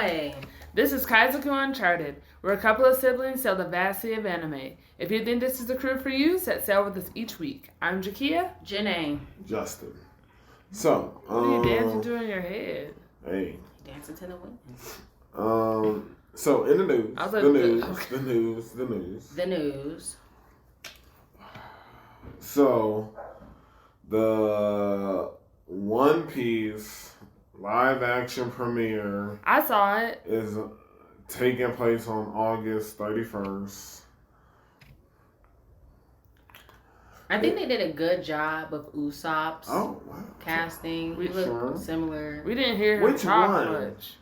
Hi. This is Kaizoku Uncharted, where a couple of siblings sail the vast sea of anime. If you think this is the crew for you, set sail with us each week. I'm Jakia. Jenae. Justin. So, what are you dancing to in your head? Hey. Dancing to the wind. So in the news, like, the news. So, the One Piece live action premiere. I saw it. Is taking place on August 31st. I think they did a good job of Usopp's casting. We look similar. We didn't hear him talk much.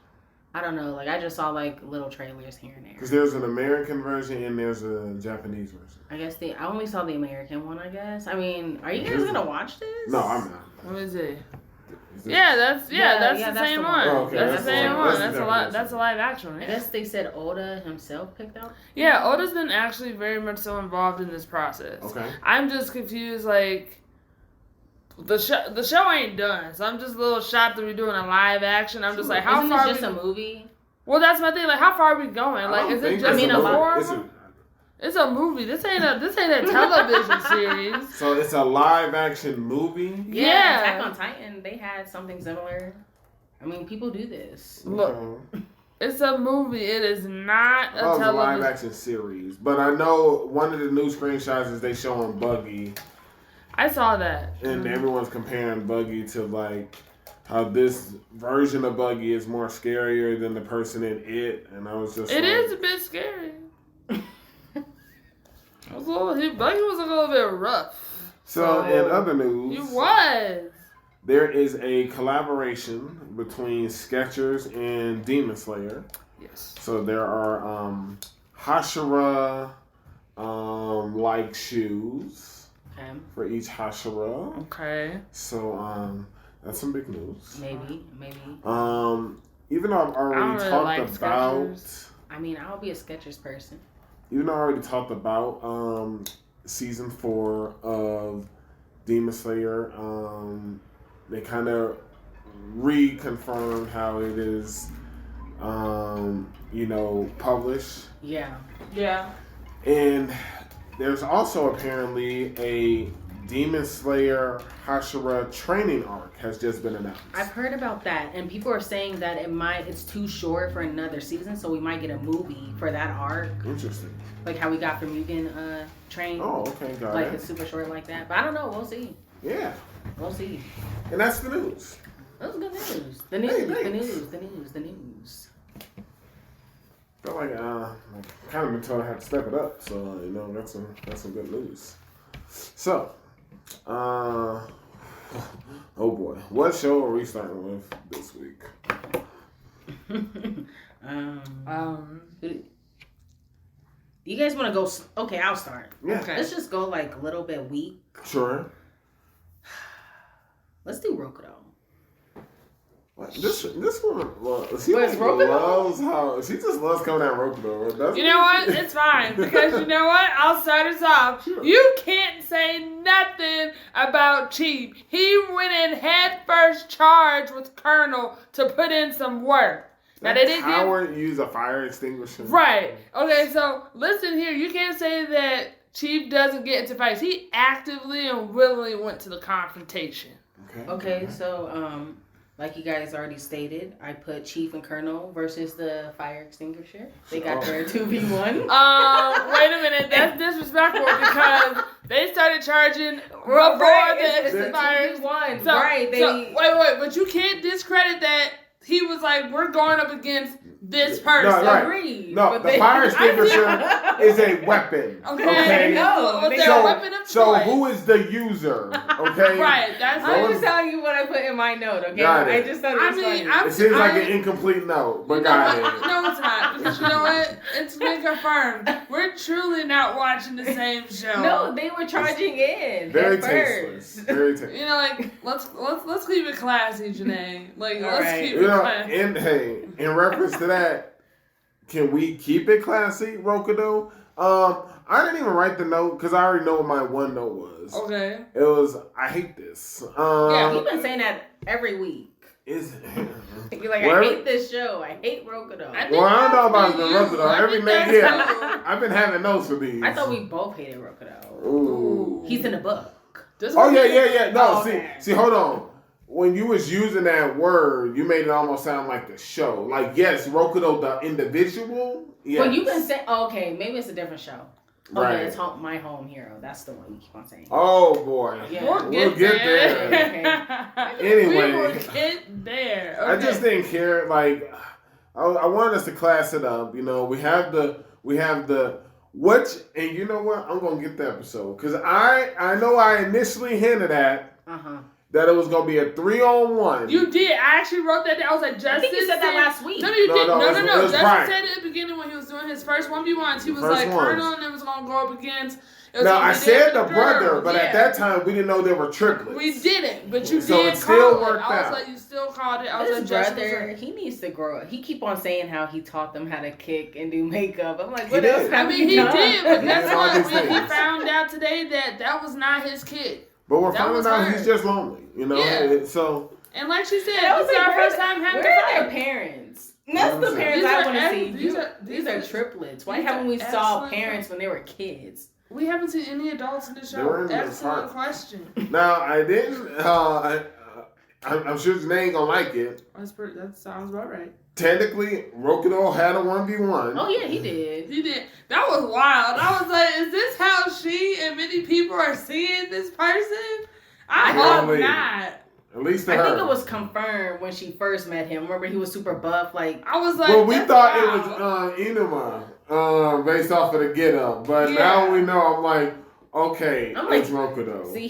I don't know. Like, I just saw, like, little trailers here and there. Because there's an American version and there's a Japanese version. I guess I only saw the American one, I guess. I mean, are you guys going to watch this? No, I'm not. What is it? That's the same one. Oh, okay. That's the same one. That's a live action one. I guess they said Oda himself picked out. Yeah, Oda's been actually very much so involved in this process. Okay. I'm just confused, like, the show ain't done, so I'm just a little shocked that we're doing a live action. I'm just like, how Isn't far? This just a movie? Well, that's my thing. Like, how far are we going? Like, is it just a form? It's a movie. This ain't a television series. So it's a live action movie? Yeah. Attack on Titan, they had something similar. I mean, people do this. Look, it's a movie. It is not a television. It's a live action series. But I know one of the new screenshots is they showing Buggy. I saw that. And everyone's comparing Buggy to, like, how this version of Buggy is more scarier than the person in it. And I was just It is a bit scary. Buggy was a little bit rough. So in other news, there is a collaboration between Skechers and Demon Slayer. Yes. So there are Hashira like shoes for each Hashira. Okay. So that's some big news. Maybe. Even though I've already talked about. Skechers. I mean, I'll be a Skechers person. Even though I already talked about season 4 of Demon Slayer, they kind of reconfirmed how it is, published. Yeah. And there's also apparently a Demon Slayer Hashira training arc has just been announced. I've heard about that, and people are saying that it's too short for another season, so we might get a movie for that arc. Interesting. Like how we got from Mugen Train. Oh, okay, got it. Like it's super short like that. But I don't know, we'll see. Yeah. We'll see. And that's the news. That was good news. The news. I feel like I kind of been told I had to step it up, so that's some good news. So, oh boy, what show are we starting with this week? Do you guys want to go? Okay, I'll start. Yeah. Okay. Let's just go like a little bit weak. Sure. Let's do Rokudou. This one, she just loves coming at Rokudou. You know what? It's fine. Because you know what? I'll start us off. Sure. You can't say nothing about Chief. He went in head first charge with Colonel to put in some work. Now they didn't use a fire extinguisher. Right. Okay, so listen here. You can't say that Chief doesn't get into fights. He actively and willingly went to the confrontation. Okay, so like you guys already stated, I put Chief and Colonel versus the fire extinguisher. They got their 2v1. Wait a minute, that's disrespectful because they started charging before the fire extinguisher. So, wait, but you can't discredit that. He was like, we're going up against this person. No, right. Agreed. No, the fire extinguisher is a weapon. Okay. No. Was there a weapon of choice? So who is the user? Okay. Right. I'm just telling you what I put in my note. Okay. Got it. I just thought it was funny. It seems like an incomplete note, but got it. No, it's not. Because you know what? It's been confirmed. We're truly not watching the same show. No, they were charging in. Very tasteless. Very tasteless. Like let's keep it classy, Jenae. Like let's keep it classy. And hey, in reference to that, can we keep it classy, Rokudou? I didn't even write the note because I already know what my one note was. Okay. It was, I hate this. Yeah, we've been saying that every week. You're like, I hate this show. I hate Rokudou. I don't know about the Rokudou. Every man here, I've been having notes for these. I thought we both hated Rokudou. Ooh. He's in the book. Yeah. No, okay. see, hold on. When you was using that word, you made it almost sound like the show. Like, yes, Rokudou, the individual. Yes. Well, you can say, okay, maybe it's a different show. Oh, right. yeah, it's My Home Hero. That's the one you keep on saying. Oh, boy. Yeah. We'll get there. Anyway. We will get there. Okay. I just didn't care. Like, I wanted us to class it up. You know, we have the and you know what? I'm going to get the episode. Because I know I initially hinted at that it was going to be a 3-on-1. You did. I actually wrote that down. I was like, Justin. I think you said that last week. No, you didn't. No. Justin right. said it at the beginning when he was doing his first 1v1s. He was like, Colonel, and it was going to go up against. Now, I said the brother, but at that time, we didn't know they were triplets. We didn't, but you so did it still call worked it. I out. was like, you still called it. I was His like, brother, he needs to grow up. He keep on saying how he taught them how to kick and do makeup. I'm like, what He else did. have I mean, he done? did, but that's all why these when he things. found out today that was not his kid. But we're That finding was out her. he's just lonely, you know? Yeah. So, And like she said, I was this is like, our first time having where to are their fight. parents? That's the parents These I are want to see. these are triplets. Why these haven't are we saw excellent parents when they were kids? We haven't seen any adults in the They were show. in the Excellent park. question. now, I didn't, I'm sure Jenae ain't going to like it. That sounds about right. Technically, Rokudou had a 1v1. Oh, yeah, he did. He did. That was wild. I was like, is this how she and many people are seeing this person? I hope not. At least to I her. think it was confirmed when she first met him. Remember, he was super buff. Like, I was like, well, we that's thought wild. it was Inuma, based off of the get up. But now we know, I'm like, okay, it's Rokudou. See,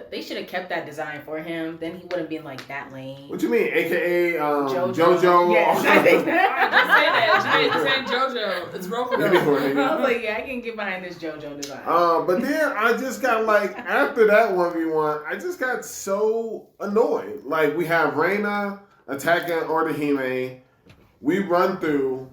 they should have kept that design for him. Then he wouldn't been like that lame. What you mean, AKA JoJo? Yes, I think that. Just say that. Just say JoJo. It's Rokudou. Anyway. I was like, yeah, I can get behind this JoJo design. But then I just got like, after that 1v1, I just got so annoyed. Like, we have Reina attacking Orihime. We run through.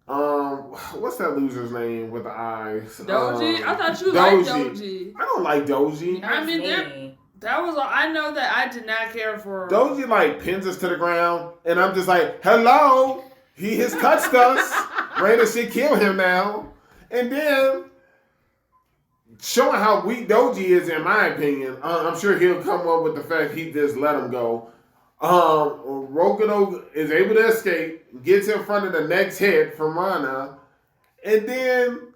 What's that loser's name with the eyes? Doji? I thought you liked Doji. I don't like Doji. I mean, that was all. I know that I did not care for Doji like pins us to the ground, and I'm just like, hello, he has touched us. Reina should kill him now. And then showing how weak Doji is, in my opinion, I'm sure he'll come up with the fact he just let him go. Rokudou is able to escape, gets in front of the next hit from Rana, and then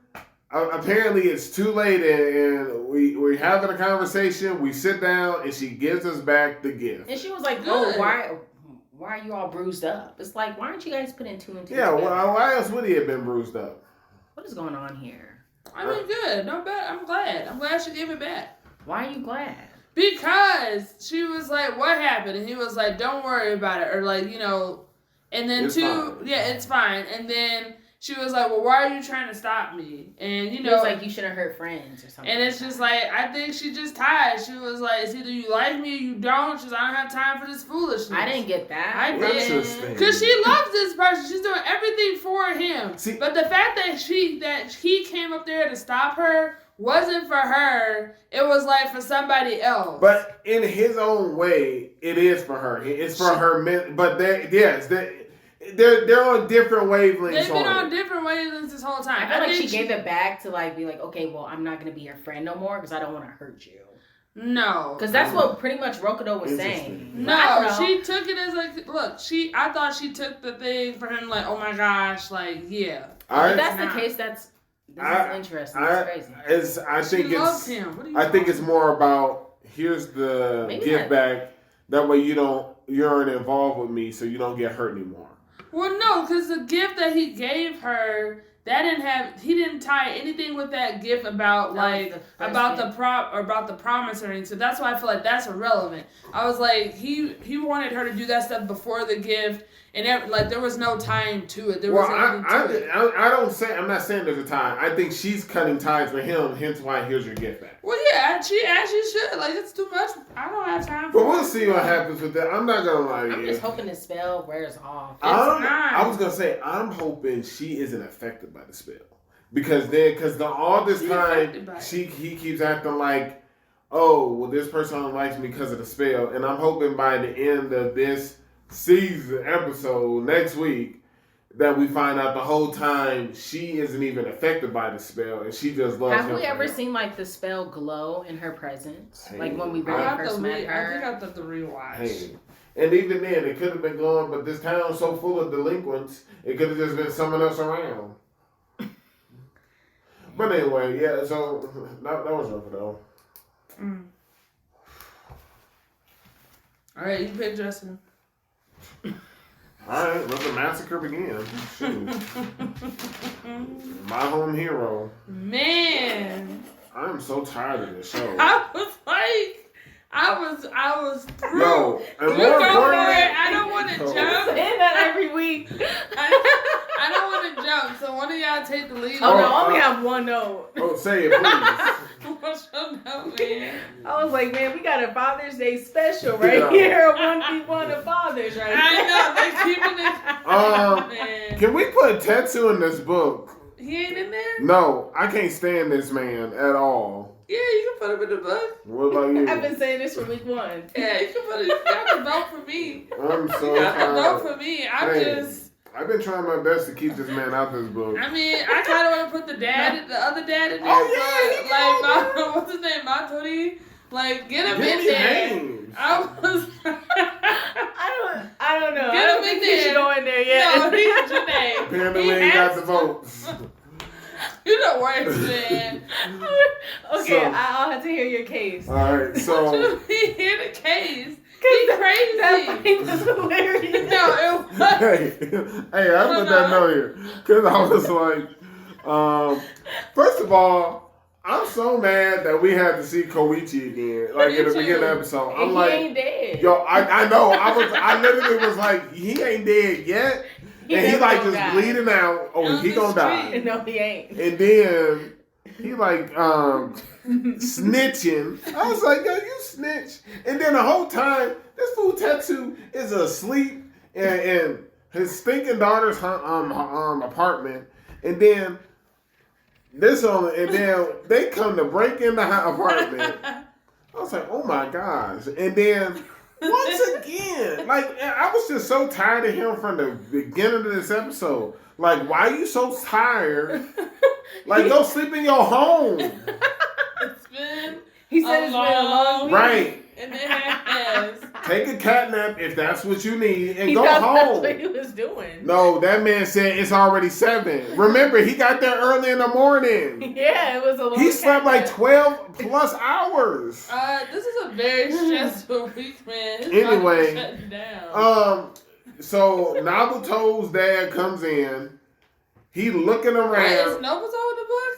apparently it's too late, and we're having a conversation. We sit down, and she gives us back the gift. And she was like, "Oh, why are you all bruised up?" It's like, why aren't you guys putting 2 and 2 together? Well, why else would he have been bruised up? What is going on here? I mean, good. Not bad. I'm glad. I'm glad she gave it back. Why are you glad? Because she was like, what happened? And he was like, don't worry about it. Or like, you know, and then it's fine. It's fine. And then she was like, well, why are you trying to stop me? And, you know. It's like you shouldn't hurt friends or something. And it's just like, I think she just tired. She was like, it's either you like me or you don't. She's like, I don't have time for this foolishness. I didn't get that. I did. Interesting. Because she loves this person. She's doing everything for him. See, but the fact that he came up there to stop her wasn't for her. It was like for somebody else. But in his own way, it is for her. It's for her. But they're on different wavelengths. They've been on different wavelengths this whole time. I feel like she gave it back to like be like, okay, well, I'm not gonna be your friend no more because I don't want to hurt you. No, because that's what pretty much Rokudou was saying. No, she took it as like, look, I thought she took the thing for him like, oh my gosh, like yeah. If that's the case, this is interesting. It's crazy. I think she loves him. I think it's more about here's the gift back. That way you aren't involved with me, so you don't get hurt anymore. Well, no, because the gift that he gave her, he didn't tie anything with that gift about about the promise or anything. So that's why I feel like that's irrelevant. I was like, he wanted her to do that stuff before the gift, and there was no time to it. I'm not saying there's a time. I think she's cutting ties with him. Hence why here's your gift back. Well, yeah, she actually should. Like, it's too much. I don't have time for it. But we'll see what happens with that. I'm not gonna lie to you. I'm just hoping the spell wears off. I was gonna say I'm hoping she isn't affected by the spell because all this time he keeps acting like, oh well, this person only likes me because of the spell, and I'm hoping by the end of this sees the episode next week, that we find out the whole time she isn't even affected by the spell and she just loves him. Have we ever seen like the spell glow in her presence? Hey, like when we very first met her? I think I have to rewatch. Hey. And even then, it could have been glowing, but this town's so full of delinquents, it could have just been someone else around. But anyway, yeah, so that was rough though. Alright, you pick Justin. Alright, let the massacre begin. Shoot. My home hero. Man. I'm so tired of this show. I was through. Yo, and you more go for importantly, it. I don't want to jump. Saying that every week. I don't want to jump. So one of y'all take the lead. Oh, no, I only have one note. Oh, say it, please. What's your note, man? I was like, man, we got a Father's Day special right here. 1v1 of fathers right I know. They're keeping it. Can we put Tetsu in this book? He ain't in there? No, I can't stand this man at all. Yeah, you can put him in the book. What about you? I've been saying this for week 1. Yeah, you can put it. You got to vote for me. I'm so You got to vote tired. for me. I've been trying my best to keep this man out this book. I mean, I kind of want to put the other dad in there. Oh, yeah, like, what's his name? Matori? Like, get him Give in me there. names. I don't know. Get I don't him think in he there. should go in there yet. No, he's Jenae. Apparently, He we ain't got has the votes. You the worst, man. Okay, So- I'll have to hear your case. All right, so He hear the case. He crazy. That fight was hilarious. No, it was. hey, I put that note here because I was like, first of all, I'm so mad that we had to see Koichi again, like in the beginning of the episode. I'm he like, ain't dead. yo, I know, I literally was like, he ain't deed yet, and he never like gonna just die. bleeding out. Oh, On he the gonna street. die, No, he ain't. and then he like snitching. I was like, yo, you snitch. And then the whole time, this fool Tetsu is asleep in his stinking daughter's apartment. And then they come to break in the apartment. I was like, oh my gosh. And then once again, like, I was just so tired of him from the beginning of this episode. Like, why are you so tired? Like, go sleep in your home. It's been He said it's been a long week. Right. and it has. Take a cat nap if that's what you need and He go thought home. That's what he was doing. No, that man said it's already 7. Remember, he got there early in the morning. Yeah, it was a long He slept like cat 12 plus hours. This is a very stressful week, man. His Anyway, body's shutting down. So Nabuto's dad comes in. He looking Wait, is around. Nobuto in the book?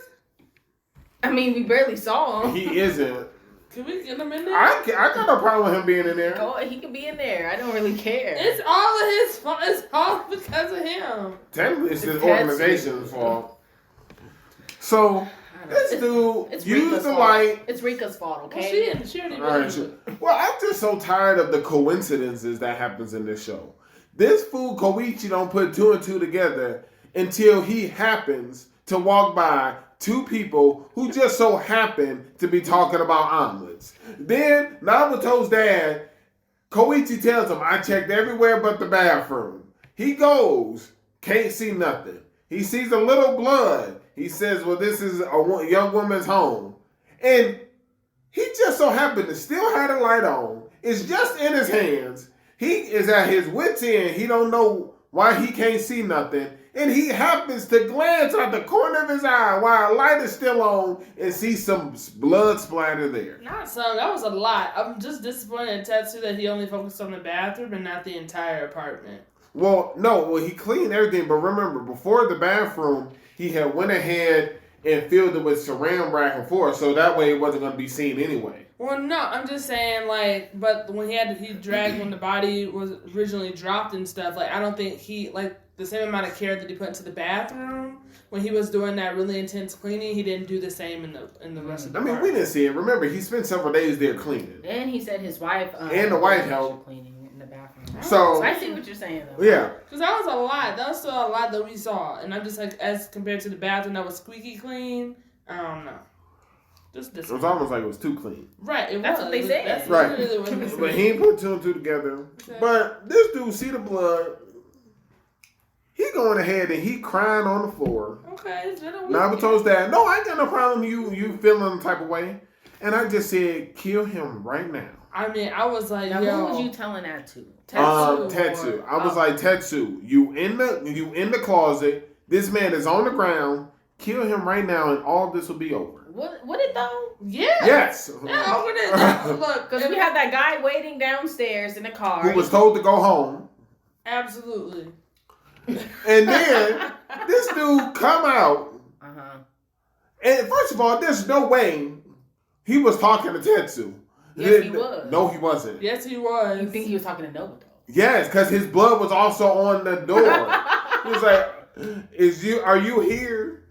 I mean, we barely saw him. He isn't. Can we get him in there? I got no problem with him being in there. He can be in there. I don't really care. It's all of his fault. It's all because of him. Technically, it's his It's organization's fault. So this dude It's used Rika's the fault. light. It's Rika's fault, Well, okay? she already All right, really sure. Well, I'm just so tired of the coincidences that happens in this show. This fool Koichi don't put 2 and 2 together until he happens to walk by 2 people who just so happen to be talking about omelets. Then Nabuto's dad, Koichi tells him, I checked everywhere but the bathroom. He goes, can't see nothing. He sees a little blood. He says, well, this is a young woman's home. And he just so happened to still have the light on. It's just in his hands. He is at his wit's end. He don't know why he can't see nothing. And he happens to glance out the corner of his eye while a light is still on and see some blood splatter there. Not so. That was a lot. I'm just disappointed in Tetsu that he only focused on the bathroom and not the entire apartment. Well, no. Well, he cleaned everything. But remember, before the bathroom, he had went ahead and filled it with saran wrap and forth. So that way it wasn't going to be seen anyway. Well, no, I'm just saying, like, but when he dragged when the body was originally dropped and stuff, like, I don't think he, like, the same amount of care that he put into the bathroom when he was doing that really intense cleaning, he didn't do the same in the rest of the I mean, we apartment. didn't see it. Remember, he spent several days there cleaning. And he said his wife And the wife helped. cleaning in the bathroom. So I see what you're saying though. Yeah. Because that was a lot. That was still a lot that we saw. And I'm just like, as compared to the bathroom that was squeaky clean, I don't know. Just this. It was almost like it was too clean. Right, That's what they said. That's right. But he ain't put two and two together. Okay. But this dude see the blood. He going ahead and he crying on the floor. Okay, it's been a week. Naruto's dad, no, I ain't got no problem you feeling the type of way. And I just said, kill him right now. I mean, I was like, now, yo. who was you telling that to? Tetsu. I was like, Tetsu, you in the closet. This man is on the ground. Kill him right now, and all this will be over. Would it though? Yeah. Yes. Yeah, over there. Look, because we had that guy waiting downstairs in the car who was told to go home. Absolutely. And then this dude come out. And first of all, there's no way he was talking to Tetsu. Yes, he was. No, he wasn't. Yes, he was. You think he was talking to Nobotu? Yes, because his blood was also on the door. He was like, are you here?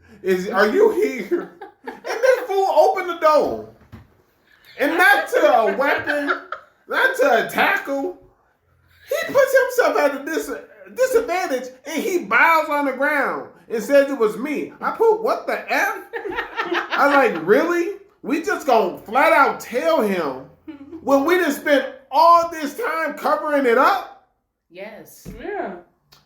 Are you here? And this fool opened the door. And not to a weapon, not to a tackle. He puts himself at a disadvantage and he bows on the ground and says it was me. I put, what the F? I was like, really? We just gonna flat out tell him when we done spent all this time covering it up? Yes. Yeah.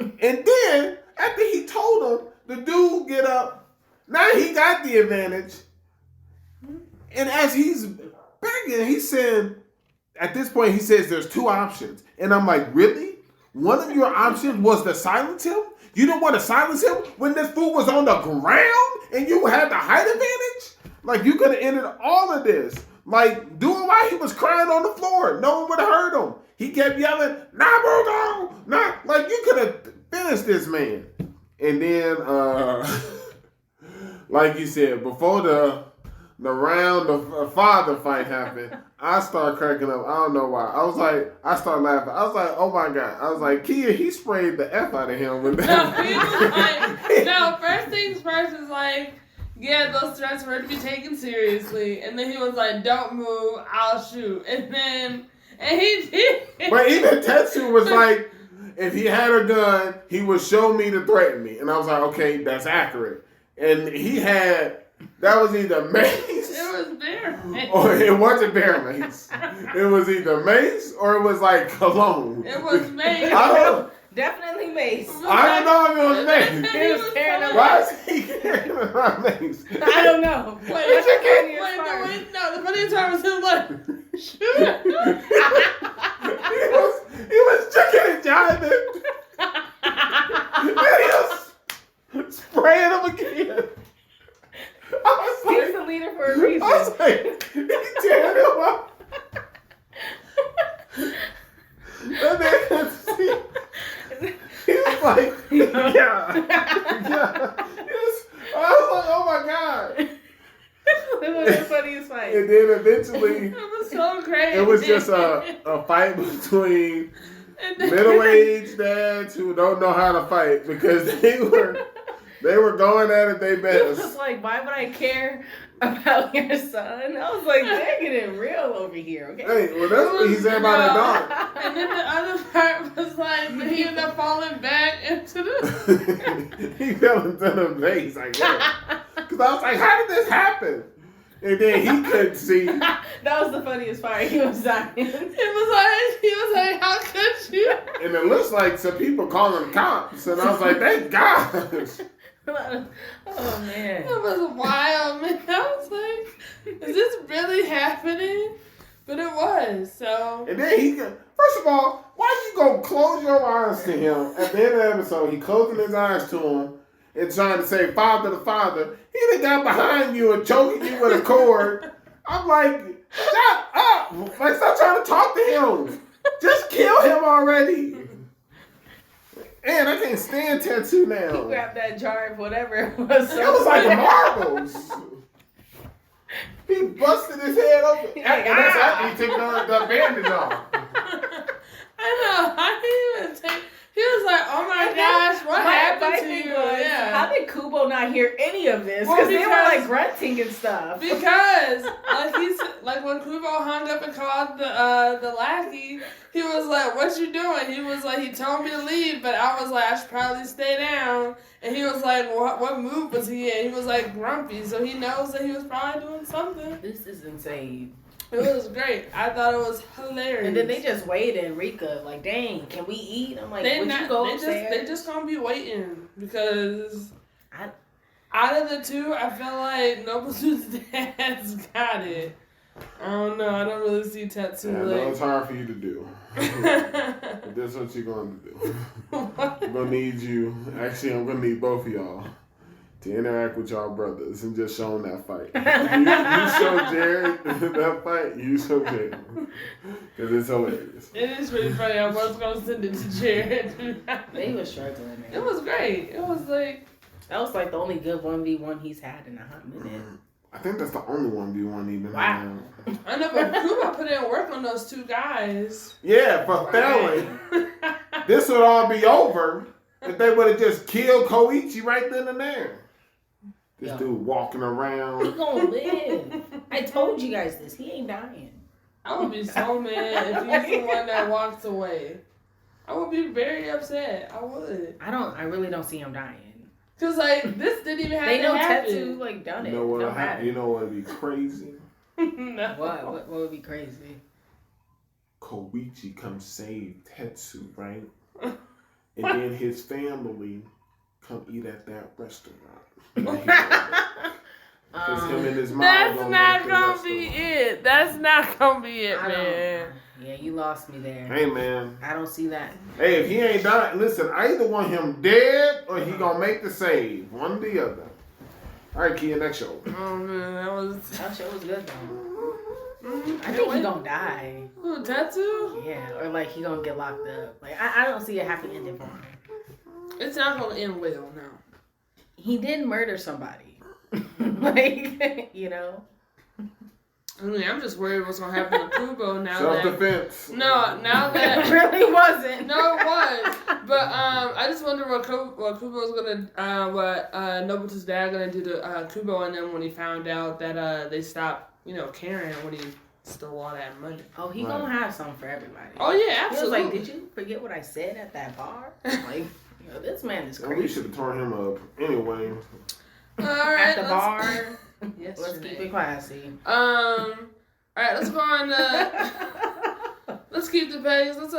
And then, after he told him, the dude get up. Now he got the advantage. And as he's begging, he said, at this point, he says there's two options. And I'm like, really? One of your options was to silence him? You didn't want to silence him when this fool was on the ground and you had the height advantage? Like, you could have ended all of this. Like, do it while he was crying on the floor. No one would have heard him. He kept yelling, Naruto! Like, you could have finished this man. And then, like you said, before the round of father fight happened, I started cracking up. I don't know why. I started laughing. I was like, oh my God. I was like, Kia, he sprayed the F out of him with that. No, first things first is like, yeah, those threats were to be taken seriously. And then he was like, don't move, I'll shoot. And he did. But even Tetsu was like, if he had a gun, he would show me to threaten me. And I was like, okay, that's accurate. And he had, that was either mace. It was bear mace. Or it wasn't bear mace. It was either mace or it was like cologne. It was mace. I don't Definitely mace. I don't know if it was mace. He was carrying Why is he carrying my mace? I don't know. The funniest part was him like, shoot. he was checking and jiving. And he was spraying him again. He's the leader for a reason. I was like, he tearing him up. And then he was like, yeah. I was like, oh my God. It was the funniest fight. And then eventually, it was so crazy. It was just a fight between middle-aged dads who don't know how to fight because they were going at it their best. It was like, why would I care about your son? I was like, they're getting real over here, okay? Hey, well, that's what he said about her dog. And then the other part was like, he ended up falling back into the... He fell into the vase, I guess. Because I was like, how did this happen? And then he couldn't see. That was the funniest part. He was dying. He was like, how could you? And it looks like some people calling cops. And I was like, thank God. Oh, man. It was wild, man. I was like, is this really happening? But it was, so. And then first of all, why you go close your eyes to him at the end of the episode? He closing his eyes to him and trying to say, Father the Father. He done got behind you and choking you with a cord. I'm like, shut up. Like, stop trying to talk to him. Just kill him already. Man, I can't stand Tetsu now. He grabbed that jar of whatever it was. It was like marbles. He busted his head open. And that's after he took the bandage off. I know. I didn't even take... He was like, oh my gosh, what happened to you? Yeah. How did Kubo not hear any of this? Because they were like grunting and stuff. Because like when Kubo hung up and called the lackey, he was like, "What you doing?" He was like, "He told me to leave, but I was like, I should probably stay down." And he was like, "What mood was he in?" He was like grumpy, so he knows that he was probably doing something. This is insane. It was great. I thought it was hilarious. And then they just waited, and Rika like, "Dang, can we eat?" I'm like, "Would you go upstairs?" They just gonna be waiting because out of the two, I feel like Nobutu's dad's got it. I don't know. I don't really see Tetsu. Yeah, no, it's hard for you to do. But that's what you're going to do. I'm going to need you. Actually, I'm going to need both of y'all to interact with y'all brothers and just show them that fight. You show Jared that fight, you show Jared. Because it's hilarious. It is pretty funny. I was going to send it to Jared. They were struggling, man. It was great. It was like... That was like the only good 1v1 he's had in a hot minute. I think that's the only 1v1 even. Wow. I know, but Kubo put in work on those two guys. Yeah, for failing. This would all be over if they would have just killed Koichi right then and there. This dude walking around. He gonna live. I told you guys this. He ain't dying. I would be so mad if he's the one that walks away. I would be very upset. I would. I really don't see him dying. Cause like this didn't even have they to know happen. Tetsu like done it. You know what would be crazy? No. What would be crazy? Koichi come save Tetsu, right? And then his family come eat at that restaurant. Because him and his mom That's not gonna be it. That's not gonna be it, man. Yeah, you lost me there. Hey, man. I don't see that. Hey, if he ain't done, listen, I either want him dead or he gonna make the save. One or the other. All right, Kia, next show. Oh, man, that show was good, though. I think he gonna die. Who, Tetsu? Yeah, or like he gonna get locked up. Like, I don't see a happy ending for him. It's not gonna end well, no. He did murder somebody. Like, you know? I mean, I'm just worried what's gonna happen to Kubo now. Self-defense. Now that it really wasn't. No, it was. But I just wonder what Kubo's gonna, what Nobutu's dad gonna do to Kubo and them when he found out that they stopped, caring when he stole all that money. Oh, he gonna have something for everybody. Oh yeah, absolutely. He was like, "Did you forget what I said at that bar?" Like, this man is crazy. We should have torn him up anyway. All right, at the bar. Yes, let's keep it classy. All right, let's go on. Let's keep the pace. Let's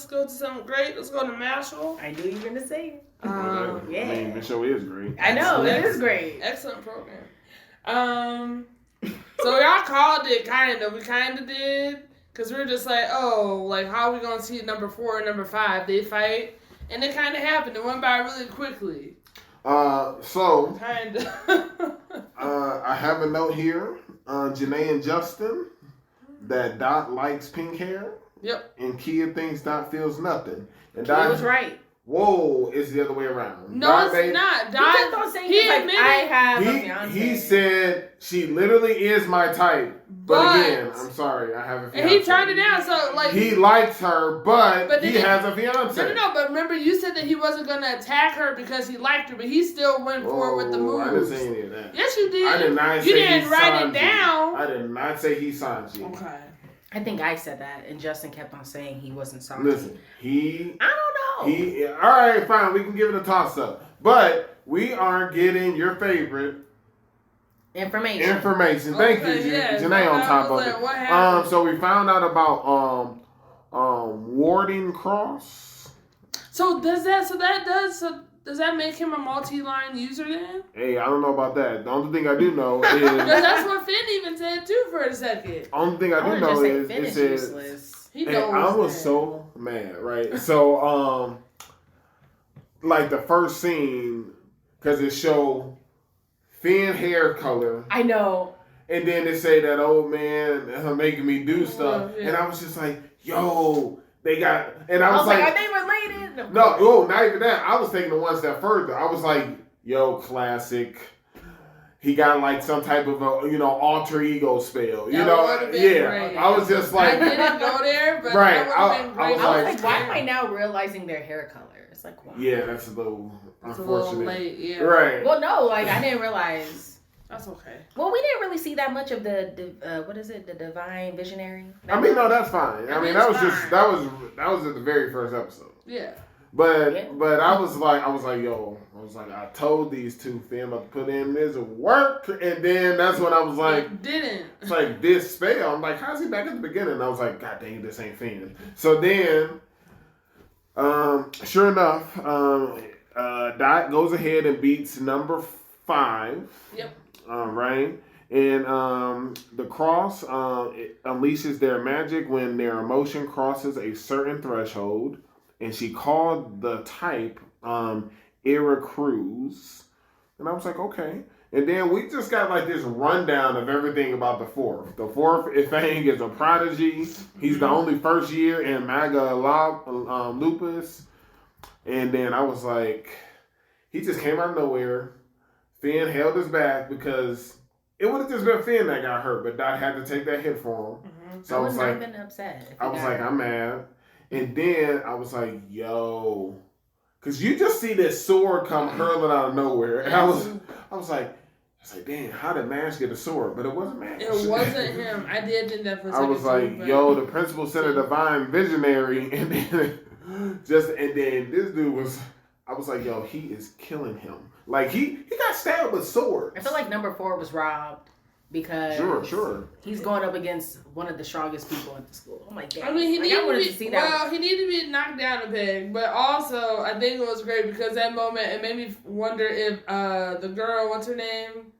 go to something great. Let's go to Mashal. I knew you were gonna say it. Yeah. I mean, the show is great. I know it is great. Excellent program. So y'all called it kind of. We kind of did because we were just like, oh, like how are we gonna see number 4 and number 5? They fight, and it kind of happened. It went by really quickly. So kind of. I have a note here. Jenae and Justin, that Dot likes pink hair. Yep. And Kia thinks Dot feels nothing. And Dot was right. Whoa, it's the other way around. No, it's not. Dot, he admitted, I have a fiance. He said she literally is my type. But again, I'm sorry, I have a fiance. And he turned it down, so like he likes her, but he has a fiance. No, but remember you said that he wasn't gonna attack her because he liked her, but he still went forward with the moves. I didn't say any of that. Yes, you did. I did not say you didn't write it down. I did not say he signed you. Okay. I think I said that, and Justin kept on saying he wasn't sorry. Listen, I don't know. All right, fine, we can give it a toss-up. But we are getting your favorite information. Thank you, Jenae, on top of it. What happened? So we found out about Warding Cross. Does that make him a multi-line user then? Hey, I don't know about that. The only thing I do know is... Because that's what Finn even said too for a second. Only thing I do know is it says... I was so mad, right? So, like the first scene, because it showed Finn hair color. I know. And then they say that old man making me do stuff. Yeah. And I was just like, yo... They got, and I was like, are they related? No, not even that. I was taking it one step further. I was like, yo, classic. he got like some type of a alter ego spell. Great. I was just like, I didn't go there, but right. I was like, why am I now realizing their hair color? It's like, wow. Yeah, that's a little unfortunate. A little late, yeah. Right. Well, no, like I didn't realize. That's okay. Well, we didn't really see that much of the what is it? The Divine Visionary. I mean, no, that's fine. I mean, that was at the very first episode. Yeah. But I was like, I told these two fam to put in this work, and then that's when I was like, it didn't. It's like this spell. I'm like, how's he back at the beginning? And I was like, God dang, this ain't Finn. So then, sure enough, Dot goes ahead and beats number 5. Yep. Right. And the cross it unleashes their magic when their emotion crosses a certain threshold. And she called the type Era Cruz. And I was like, okay. And then we just got like this rundown of everything about the fourth. The fourth, Ifang, is a prodigy. He's the only first year in Maga Lupus. And then I was like, he just came out of nowhere. Finn held us back because it would have just been Finn that got hurt, but Dot had to take that hit for him. Mm-hmm. So I was like, even upset. I was like, I'm mad. And then I was like, yo, because you just see this sword come hurling out of nowhere. And I was like, damn, how did Mash get a sword? But it wasn't Mash. It wasn't him. I did think that for a second. I was like, yo, the principal sent a divine visionary. And then this dude was, I was like, yo, he is killing him. Like, he got stabbed with swords. I feel like number 4 was robbed because he's going up against one of the strongest people at the school. I'm like, damn. I mean, he needed to be knocked down a peg, but also I think it was great because that moment it made me wonder if the girl, what's her name?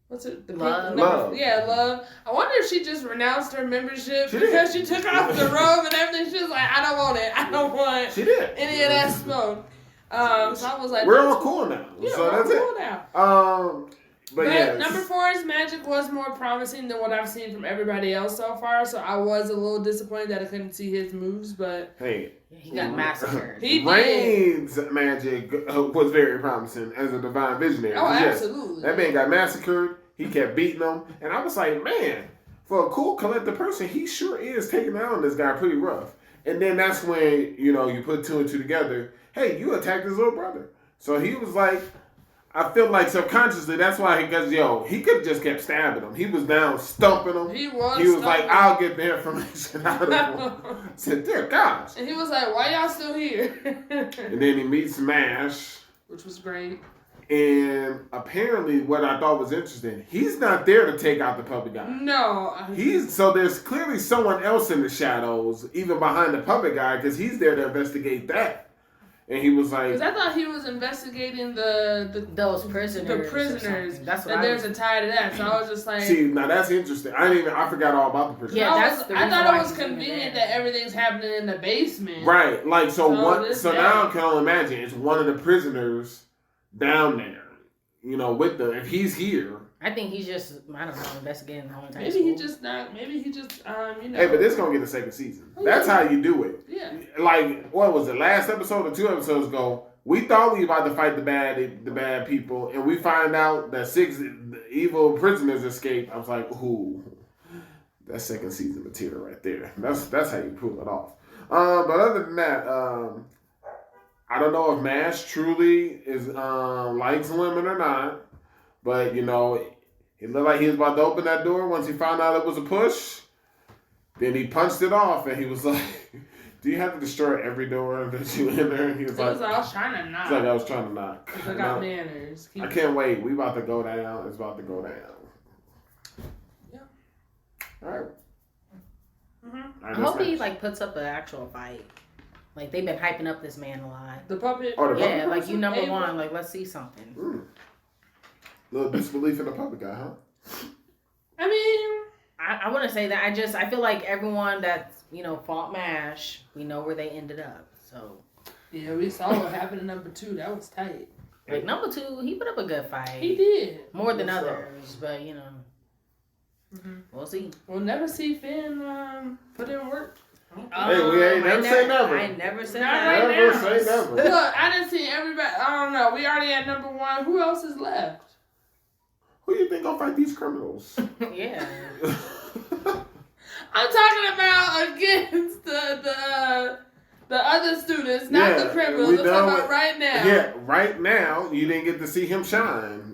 What's it? Love. Yeah, Love. I wonder if she just renounced her membership because she took off the robe and everything. She was like, I don't want it. I don't want any of that smoke. So I was like, we're all cool now. Yeah, so that's cool it. Now. But yes. number 4's magic was more promising than what I've seen from everybody else so far. So I was a little disappointed that I couldn't see his moves. But hey, he got massacred. Rain's magic was very promising as a divine visionary. Oh, absolutely. That man got massacred. He kept beating them, and I was like, man, for a cool collected person, he sure is taking down this guy pretty rough. And then that's when you put 2 and 2 together. Hey, you attacked his little brother. So he was like, I feel like subconsciously that's why he could have just kept stabbing him. He was down stumping him. He was like, I'll get the information out of him. I said, dear gosh. And he was like, why y'all still here? And then he meets Mash. Which was great. And apparently what I thought was interesting, he's not there to take out the puppet guy. No. So there's clearly someone else in the shadows, even behind the puppet guy, because he's there to investigate that. And he was like, because I thought he was investigating those prisoners. The prisoners. That's what there's a tie to that. So I was just like, see, now that's interesting. I forgot all about the prisoners. Yeah, I thought it was convenient that everything's happening in the basement. Right. Like so now I can only imagine it's one of the prisoners down there. With them. If he's here. I think he's just, I don't know, investigating the whole entire Maybe school. Hey, but this gonna get a second season. That's how you do it. Yeah. Like, what was it, last episode or 2 episodes ago, we thought we were about to fight the bad people, and we find out that 6 evil prisoners escaped. I was like, ooh, that's second season material right there. That's how you pull it off. But other than that, I don't know if Mash truly is likes women or not. But, he looked like he was about to open that door once he found out it was a push. Then he punched it off, and he was like, do you have to destroy every door that you enter? And he was like, I was trying to knock. He's like, I was trying to knock. Because I got manners. I can't wait. We about to go down. It's about to go down. Yeah. All right. Mm-hmm. I hope he, puts up an actual fight. Like, they've been hyping up this man a lot. The puppet? Oh, the puppet like, you number 1. Like, let's see something. Little disbelief in the puppet guy, huh? I mean, I wouldn't say that. I feel like everyone that's, fought MASH, we know where they ended up. So. Yeah, we saw what happened in number 2. That was tight. Like, number 2, he put up a good fight. He did. More than others, but, we'll see. We'll never see Finn put in work. Hey, we ain't never say never. I never said that. Never say never. Look, I didn't see everybody. I don't know. We already at number 1. Who else is left? Who you think gonna fight these criminals? Yeah. I'm talking about against the other students, not the criminals. I'm talking about right now. Yeah, right now you didn't get to see him shine.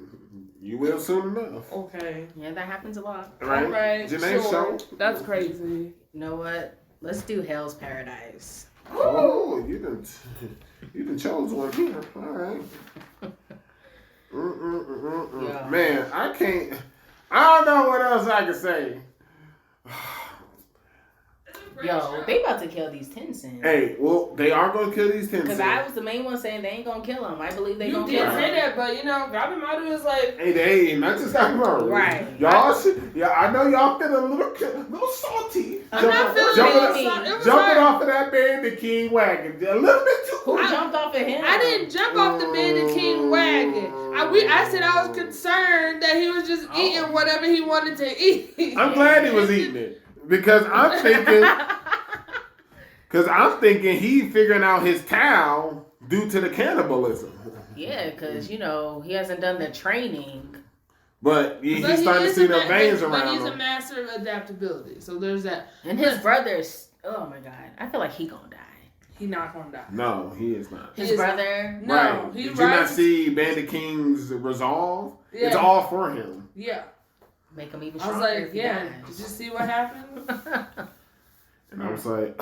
You will soon enough. Okay. Yeah, that happens a lot. Right. All right. Jenae, sure. That's crazy. You know what? Let's do Hell's Paradise. Oh, you done chose one here. All right. Yeah. Man, I don't know what else I can say. Yo, they about to kill these Tencents. Hey, well, they are going to kill these Tencents. Because I was the main one saying they ain't going to kill them. I believe they going to kill them. You did say that, but you know, Gabimaru is like... Hey, not just Gabimaru. Right. Y'all, I know y'all feeling a little salty. I'm not feeling jumping off of that Bandit King wagon. A little bit too quick. Who jumped off of him? I didn't jump off the Bandit King wagon. I said I was concerned that he was just eating whatever he wanted to eat. I'm glad he was eating it. Because I'm thinking he figuring out his Tao due to the cannibalism. Yeah, because, you know, he hasn't done the training. But he's starting to see the veins around him. But he's a master of adaptability, so there's that. And his brother's, oh my God, I feel like he gonna die. He not gonna die. No, he is not. His brother? No. Right. Did you not see Bandit King's resolve? Yeah. It's all for him. Yeah. Make him even stronger. I was like, yeah, did you see what happened? And I was like,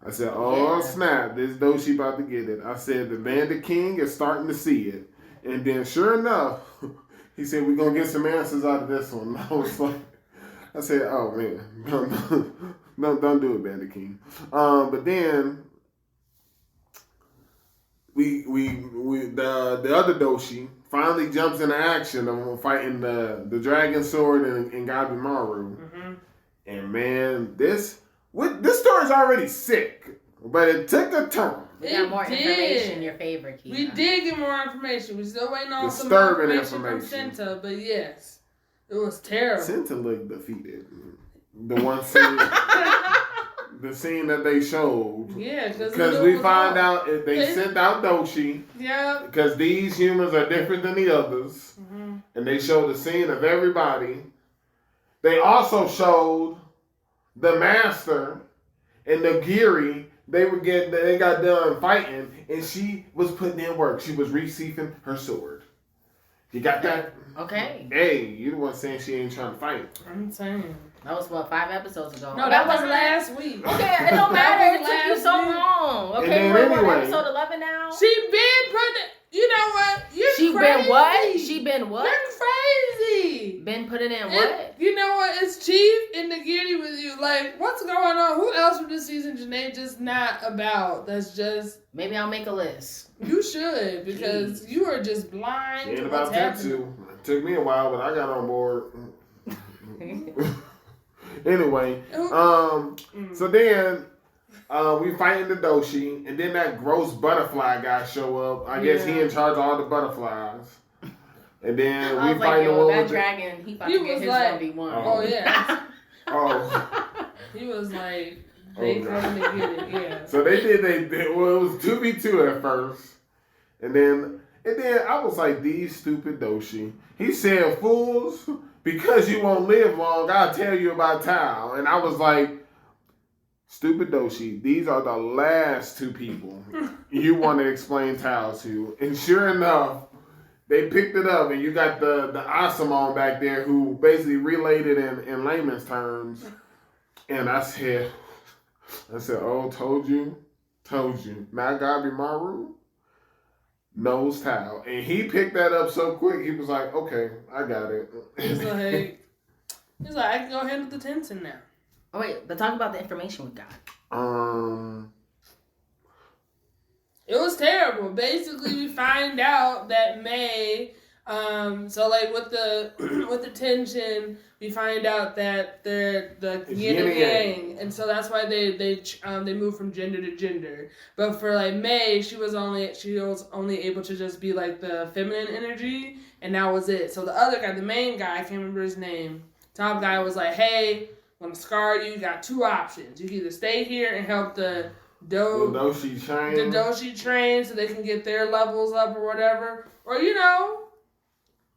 I said, oh, snap, this Doshi about to get it. I said, the Bandit King is starting to see it. And then sure enough, he said, we're going to get some answers out of this one. I was like, I said, oh, man, don't do it, Bandit King. But then the other Doshi finally jumps into action of fighting the Dragon Sword and Gabimaru. Mm-hmm. And man, this story's already sick, but it took a turn. We got more information in your favor, Keith. We did get more information. We're still waiting on some information from Senta, but yes, it was terrible. Senta looked defeated. The one scene, the scene that they showed. Yeah, because we find out if they sent out Doshi. Yeah. Because these humans are different than the others, and they showed the scene of everybody. They also showed the master and the Giri. They got done fighting, and she was putting in work. She was receiving her sword. You got that? Okay. Hey, you the one saying she ain't trying to fight. I'm saying. That was, 5 episodes ago? No, that was last week. Okay, it don't matter. It took you so long. Okay, we're on episode 11 now. She been putting it. You know what? She been what? She been what? You're crazy. Been putting in what? You know what? It's Chief and Nagiri with you. Like, what's going on? Who else from this season Jenae just not about? That's just... Maybe I'll make a list. You should, because you are just blind to what's happening. It took me a while, but I got on board. Anyway, so then we fighting the Doshi, and then that gross butterfly guy show up. I guess he in charge of all the butterflies. And then we fight the one with dragon. He about to get his 1v1. Oh yeah. Oh. He was like, they coming to get it. Yeah. So they did. Well, it was 2v2 at first, and then I was like, these stupid Doshi. He said, fools. Because you won't live long, I'll tell you about Tao. And I was like, stupid Doshi, these are the last 2 people you want to explain Tao to. And sure enough, they picked it up, and you got the Asamon back there who basically relayed it in layman's terms. And I said, oh, told you. Now Gabimaru knows Tao. And he picked that up so quick, he was like, okay, I got it. He's like, I can go handle the Tencent now. Oh, wait, but talk about the information we got. It was terrible. Basically, we find out that May, so like with the tension, we find out that they're the yin and yang, and so that's why they move from gender to gender. But for like May, she was only able to just be like the feminine energy, and that was it. So the other guy, the main guy, I can't remember his name. Top guy was like, "Hey, I'm gonna scar you. You got 2 options. You can either stay here and help the Doshi train so they can get their levels up or whatever, or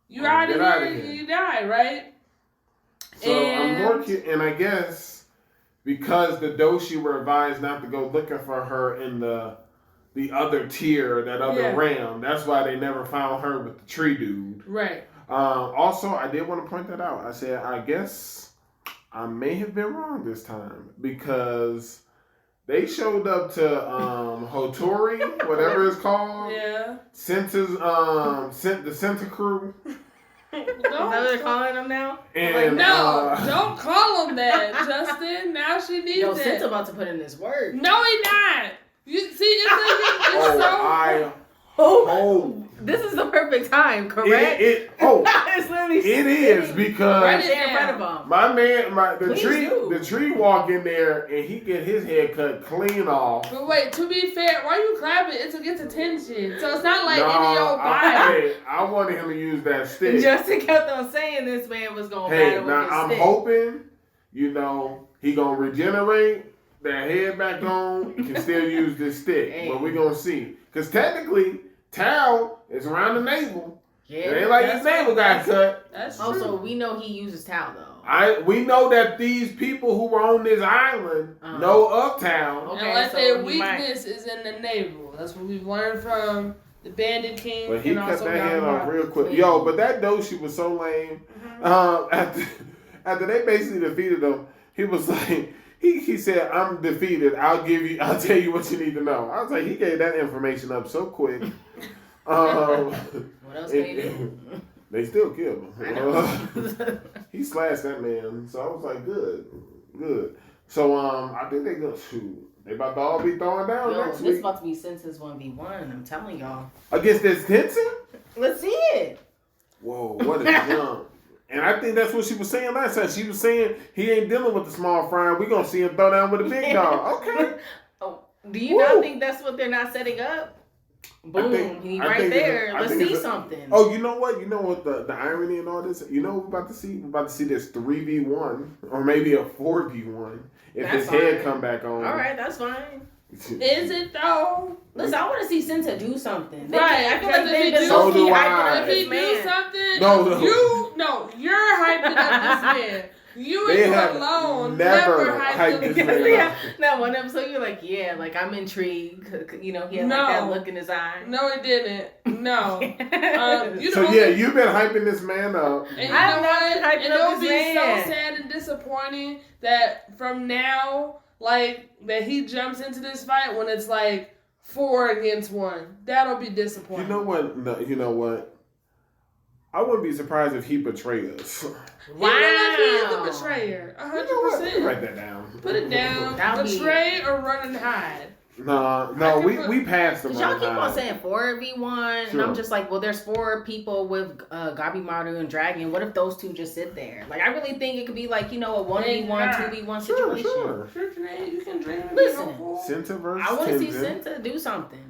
You out of here, you die, right? So I'm more and I guess because the Doshi were advised not to go looking for her in the other tier, that other realm, that's why they never found her with the tree dude. Right. Also, I did want to point that out. I said, I guess I may have been wrong this time because they showed up to Hotori, whatever it's called. Yeah. Senta's the Senta crew. Is that what they're calling them now? And, no, don't call them that, Justin. Now she needs it. Senta about to put in this work. No, he not. You see, it's this is the perfect time, correct? It's literally it is because right there in front of him. My man, the tree walk in there and he get his head cut clean off. But wait, to be fair, why are you clapping? It's against attention, so it's not like any old body. I wanted him to use that stick. Justin kept on saying this man was gonna battle with his I'm stick. hoping, he gonna regenerate. That head back on, you can still use this stick. But we're going to see. Because technically, Tao is around the navel. Yeah, it ain't like his navel got cut. That's true. Also, we know he uses Tao, though. We know that these people who were on this island know of Tao. Okay, and like their weakness is in the navel. That's what we've learned from the Bandit King. But he cut that head off real quick. Yo, but that Doshi was so lame. After they basically defeated him, he was like... He said, I'm defeated. I'll tell you what you need to know. I was like, he gave that information up so quick. What else can he do? They still killed him. He slashed that man. So I was like, good. So I think they gonna shoot. They about to all be throwing down next week. This about to be Sensa's 1v1. I'm telling y'all. Against this Tenzin? Let's see it. Whoa, what a jump. And I think that's what she was saying last time. She was saying he ain't dealing with the small fry. We're going to see him throw down with the big dog. Okay. Do you not think that's what they're not setting up? Boom. He's right there. Let's see something. Oh, you know what? You know what the irony in all this? You know what we're about to see? We're about to see this 3v1 or maybe a 4v1 if his head come back on. All right, that's fine. Is it though? Listen, I want to see Senta do something. Right, I feel like they've been so do If he do something, you're hyping up this man. You and you alone never hyped this man up. That one episode, you're like, yeah, like I'm intrigued. You know, he had like that look in his eye. No, it didn't. No. You've been hyping this man up. And you know what? And it'll be so sad and disappointing that from now, like, that he jumps into this fight when it's like 4 against 1. That'll be disappointing. You know what? No, you know what? I wouldn't be surprised if he betrayed us. Wow. He is a betrayer. 100%. Write that down. Put it down. Betray or run and hide. No, we passed the y'all keep on saying 4v1, and I'm just like, well, there's 4 people with Gabimaru and Dragon. What if those 2 just sit there? Like, I really think it could be like, you know, a 1v1, 2v1 situation. Sure, Jenae, you can dream. Listen, Senta versus I want to see Senta do something.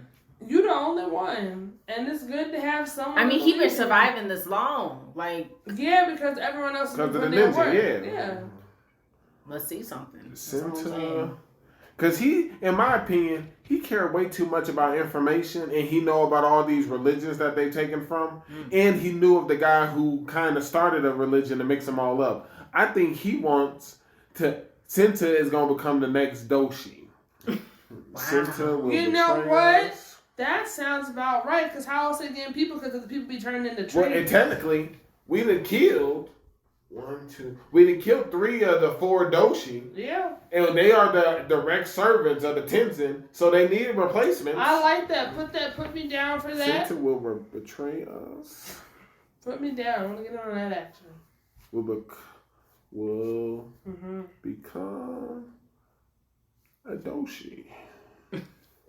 You the only one, and it's good to have someone. I mean, he been surviving this long, like because everyone else is putting their work. Yeah. Let's see something. Senta. Because he, in my opinion, he cared way too much about information, and he know about all these religions that they've taken from, and he knew of the guy who kind of started a religion to mix them all up. I think he wants to, Senta is going to become the next Doshi. Wow. Senta will you know what? That sounds about right, because how else they getting people, because the people be turning into trees. Well, and technically, we done killed 3 of the 4 Doshi. Yeah. And they are the direct servants of the Tenzin, so they need replacements. I like that. Put me down for that. Senta will betray us. Put me down. I want to get on that action. Will become a Doshi.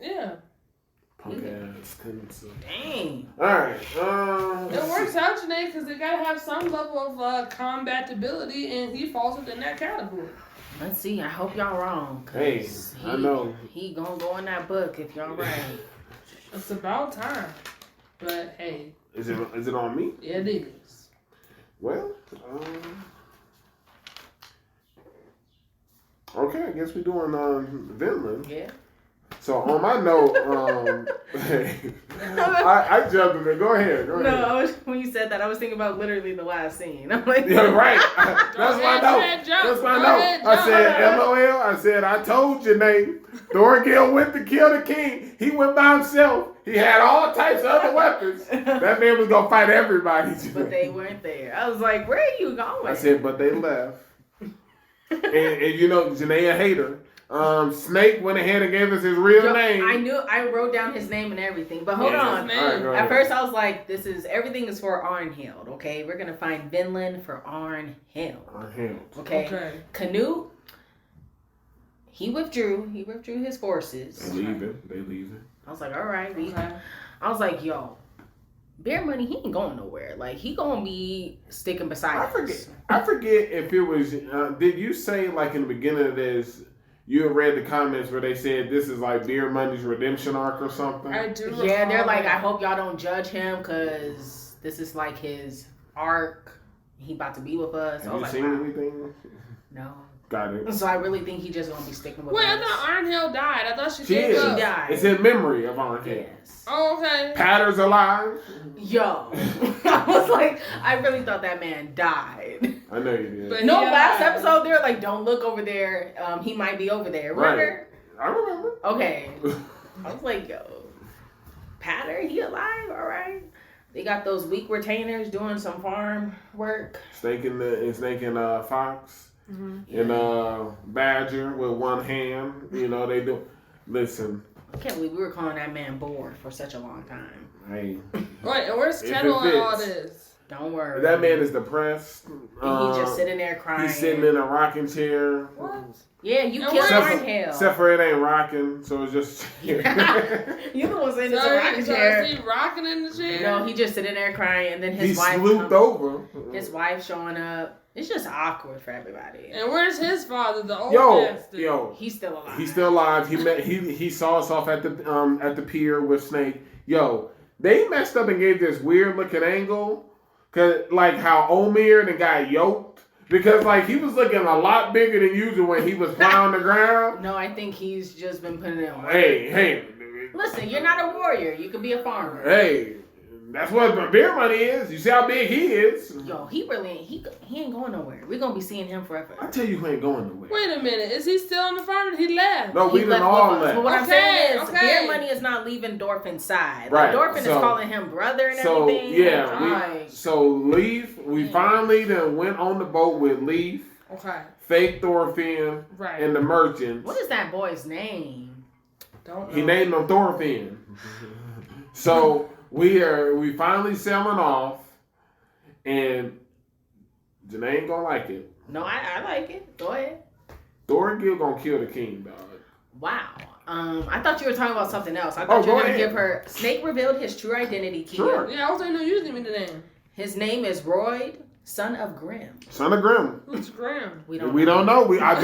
Yeah. Punk ass Tenzin. Dang. Alright. It works out, Jenae, because they got to have some level of combatability, and he falls within that category. Let's see. I hope y'all wrong. Hey, I know. He gonna go in that book if y'all right. It's about time. But, hey. Is it on me? Yeah, it is. Well, okay, I guess we're doing Vinland. Yeah. So on my note, I jumped in there. Go ahead. No, when you said that, I was thinking about literally the last scene. I'm like, yeah, right. That's my note. That's my note. I said, LOL. I said, I told Jenae, Thorgil went to kill the king. He went by himself. He had all types of other weapons. That man was gonna fight everybody. But they weren't there. I was like, where are you going? I said, but they left. and you know, Jenae a hater. Snake went ahead and gave us his real name. I wrote down his name and everything, but hold on. Right, at first I was like, everything is for Arnhild, okay? We're gonna find Vinland for Arnhild. Okay. Canute, he withdrew his forces. They leaving. I was like, all right. I was like, yo, Bear Money, he ain't going nowhere. Like, he gonna be sticking beside us. I forget if it was, did you say like in the beginning of this, you had read the comments where they said this is like Beer Money's redemption arc or something? I do. Yeah, they're like, I hope y'all don't judge him because this is like his arc. He about to be with us. Have you seen anything? No. Got it. So I really think he just gonna be sticking with us. Wait, I thought Arnhild died. I thought she died. It's in memory of Arnhild. Yes. Oh, okay. Patter's alive. Yo. I was like, I really thought that man died. I know you did. But last episode they were like, don't look over there. He might be over there. Remember? Right. I remember. Okay. I was like, yo, Patter, he alive? All right. They got those weak retainers doing some farm work. Snake and Fox. Mm-hmm. And Badger with one hand. You know, they do. Listen. I can't believe we were calling that man bored for such a long time. Hey. Wait, and where's Kettle and all this? Don't worry. That man is depressed. And he's just sitting there crying. He's sitting in a rocking chair. What? Yeah, you killed Arnhild. Except for it ain't rocking, so it's just... You the one sitting in a rocking chair. Is he rocking in the chair? No, he just sitting there crying, and then his wife... He slooped over. His wife showing up. It's just awkward for everybody. And where's his father, the old bastard? Yo, he's still alive. He's still alive. He saw us off at the pier with Snake. Yo, they messed up and gave this weird looking angle, cause like how Omir the guy yoked, because like he was looking a lot bigger than usual when he was plowing the ground. No, I think he's just been putting it on. Hey. Listen, you're not a warrior. You could be a farmer. Hey. That's what Beer Money is. You see how big he is. Yo, he ain't going nowhere. We're going to be seeing him forever. I tell you who ain't going nowhere. Wait a minute. Is he still on the farm? He left. No, we done all left. But what I'm saying is, Beer Money is not leaving Dorfin's side. Right. Like, Dorfin is calling him brother and everything. Yeah. Leaf, we finally then went on the boat with Leaf. Okay. Fake Thorfinn. Right. And the merchants. What is that boy's name? Don't know. He named him Thorfinn. So... We finally sailing off, and Jenae ain't gonna like it. No, I like it. Go ahead. Thorgil gonna kill the king, dog. Wow. I thought you were talking about something else. I thought you were gonna give her. Snake revealed his true identity. Kia. Sure. Yeah, I was like, no, you didn't give me the name. His name is Royd, son of Grimm. Son of Grimm. Who's Grimm? We don't know. I bet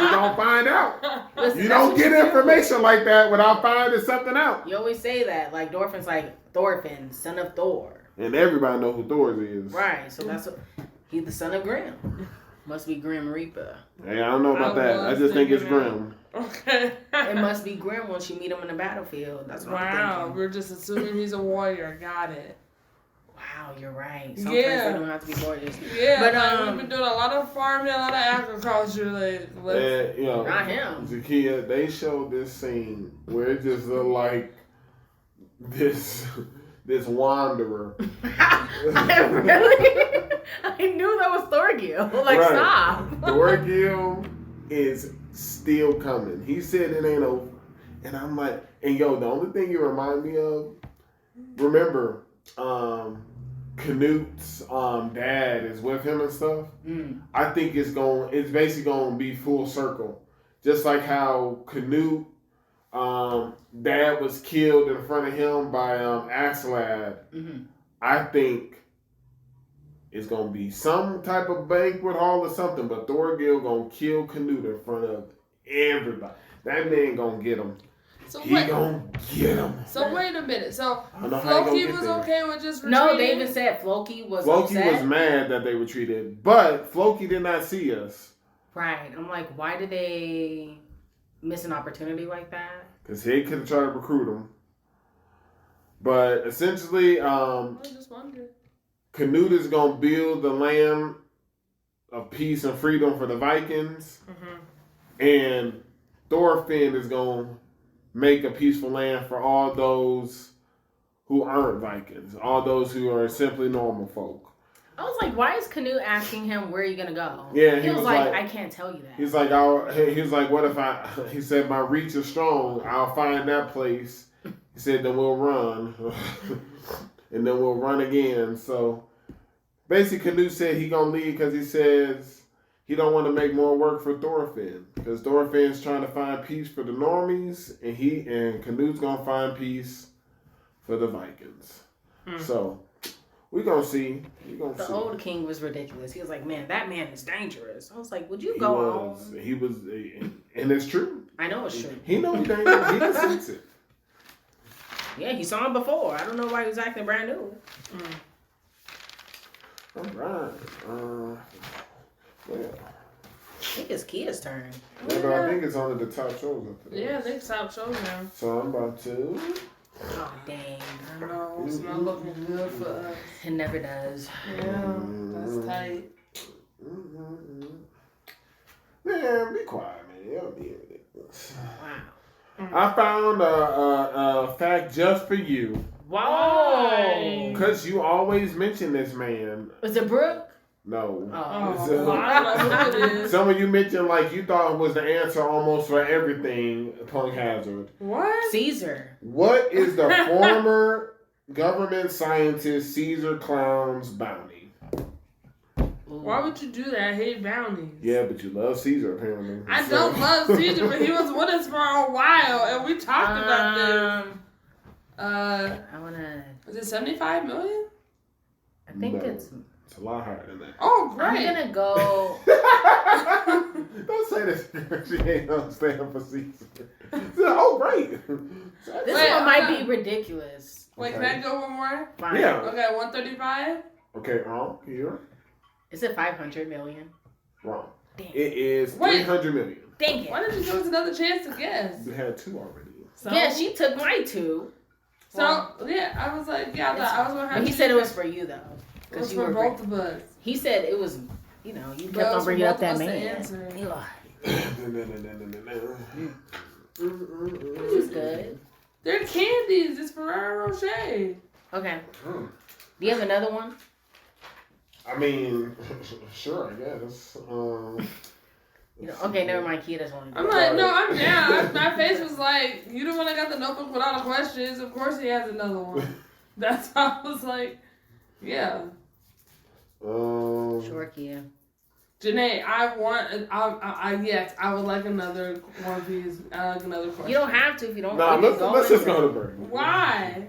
we gonna find out. Listen, you don't get information like that without finding something out. You always say that. Like Dorfin's like Thorfinn, son of Thor. And everybody know who Thor is. Right. So that's what he's the son of Grimm. Must be Grim Reaper. Hey, I don't know about that. I just think it's Grimm. Okay. It must be Grimm once you meet him in the battlefield. That's what I'm thinking. We're just assuming he's a warrior. Got it. Wow, you're right. Sometimes they don't have to be warriors. Yeah, but we've been doing a lot of farming, a lot of agriculture. And, not him. Zakia, they showed this scene where it just looked like this wanderer. I knew that was Thorgil. Like, right. Stop. Thorgil is still coming. He said it ain't over. And I'm like, and the only thing you remind me of, remember, Canute's dad is with him and stuff. I think it's basically going to be full circle. Just like how Canute, dad was killed in front of him by Axelad. I think it's going to be some type of banquet hall or something, but Thorgil going to kill Canute in front of everybody. That man going to get him. So he gonna get him. So wait a minute. So Floki was okay with just retreating? No, they even said Floki was upset. Was mad that they retreated, but Floki did not see us. Right. I'm like, why did they miss an opportunity like that? because he could have tried to recruit him. But essentially, I just wondered. Canute is going to build the land of peace and freedom for the Vikings. And Thorfinn is going to make a peaceful land for all those who aren't Vikings, all those who are simply normal folk. I was like, why is Canute asking him where are you gonna go? Yeah, he was like, I can't tell you that. He's like, what if he said my reach is strong, I'll find that place. He said, then we'll run. And then we'll run again. So basically Canute said he gonna leave because he says he don't want to make more work for Thorfinn. Because Thorfinn's trying to find peace for the normies, and Canute's gonna find peace for the Vikings. So we're going to see. The old king was ridiculous. He was like, man, that man is dangerous. I was like, would you go on? He was, and it's true. I know it's true. He knows he's dangerous. He can sense it. Yeah, he saw him before. I don't know why he was acting brand new. All right. Well. I think it's Kia's turn. Yeah, but I think it's only the top shows up there. Yeah, they top shows now. So I'm about to... Oh, dang. I know, it's not looking good for us. It never does. Yeah, that's tight. Man, be quiet, man. You'll be ridiculous. Wow. I found a fact just for you. Wow. Because you always mention this man. Was it Brooke? No. Oh. I don't know who it is. Some of you mentioned like you thought it was the answer almost for everything, Punk Hazard. What? Caesar. What is the former government scientist Caesar Clown's bounty? Why would you do that? I hate bounties. Yeah, but you love Caesar apparently. I don't love Caesar, but he was with us for a while, and we talked about this. I wanna. Is it 75 million? I think it's a lot higher than that. Oh, great! I'm gonna go. Don't say this. She ain't understand for Caesar. Oh, great. This one might be ridiculous. Wait, can I go one more? Fine. Yeah. Okay, 135. Okay, wrong. Here. Is it 500 million? Wrong. Damn. It is 300 million. Dang it. Why didn't you give us another chance to guess? You had two already. So? Yeah, she took my two. So, yeah, I was like, yeah, I was going to have But he said it was for you, though. It was for both of us. He said it was, you kept on bringing up that man. Which is good. They're candies. It's Ferrero Rocher. Okay. Do you have another one? I mean, sure, I guess. Okay, never mind. Kia doesn't want to do I'm like, no, I'm down. My face was like, you the one that got the notebook with all the questions. Of course he has another one. That's how I was like, yeah. Sure, Kia. Jenae, yes, I would like another one of these. I like another question. You don't have to if you don't. Nah, let's just go to Birdie. Why?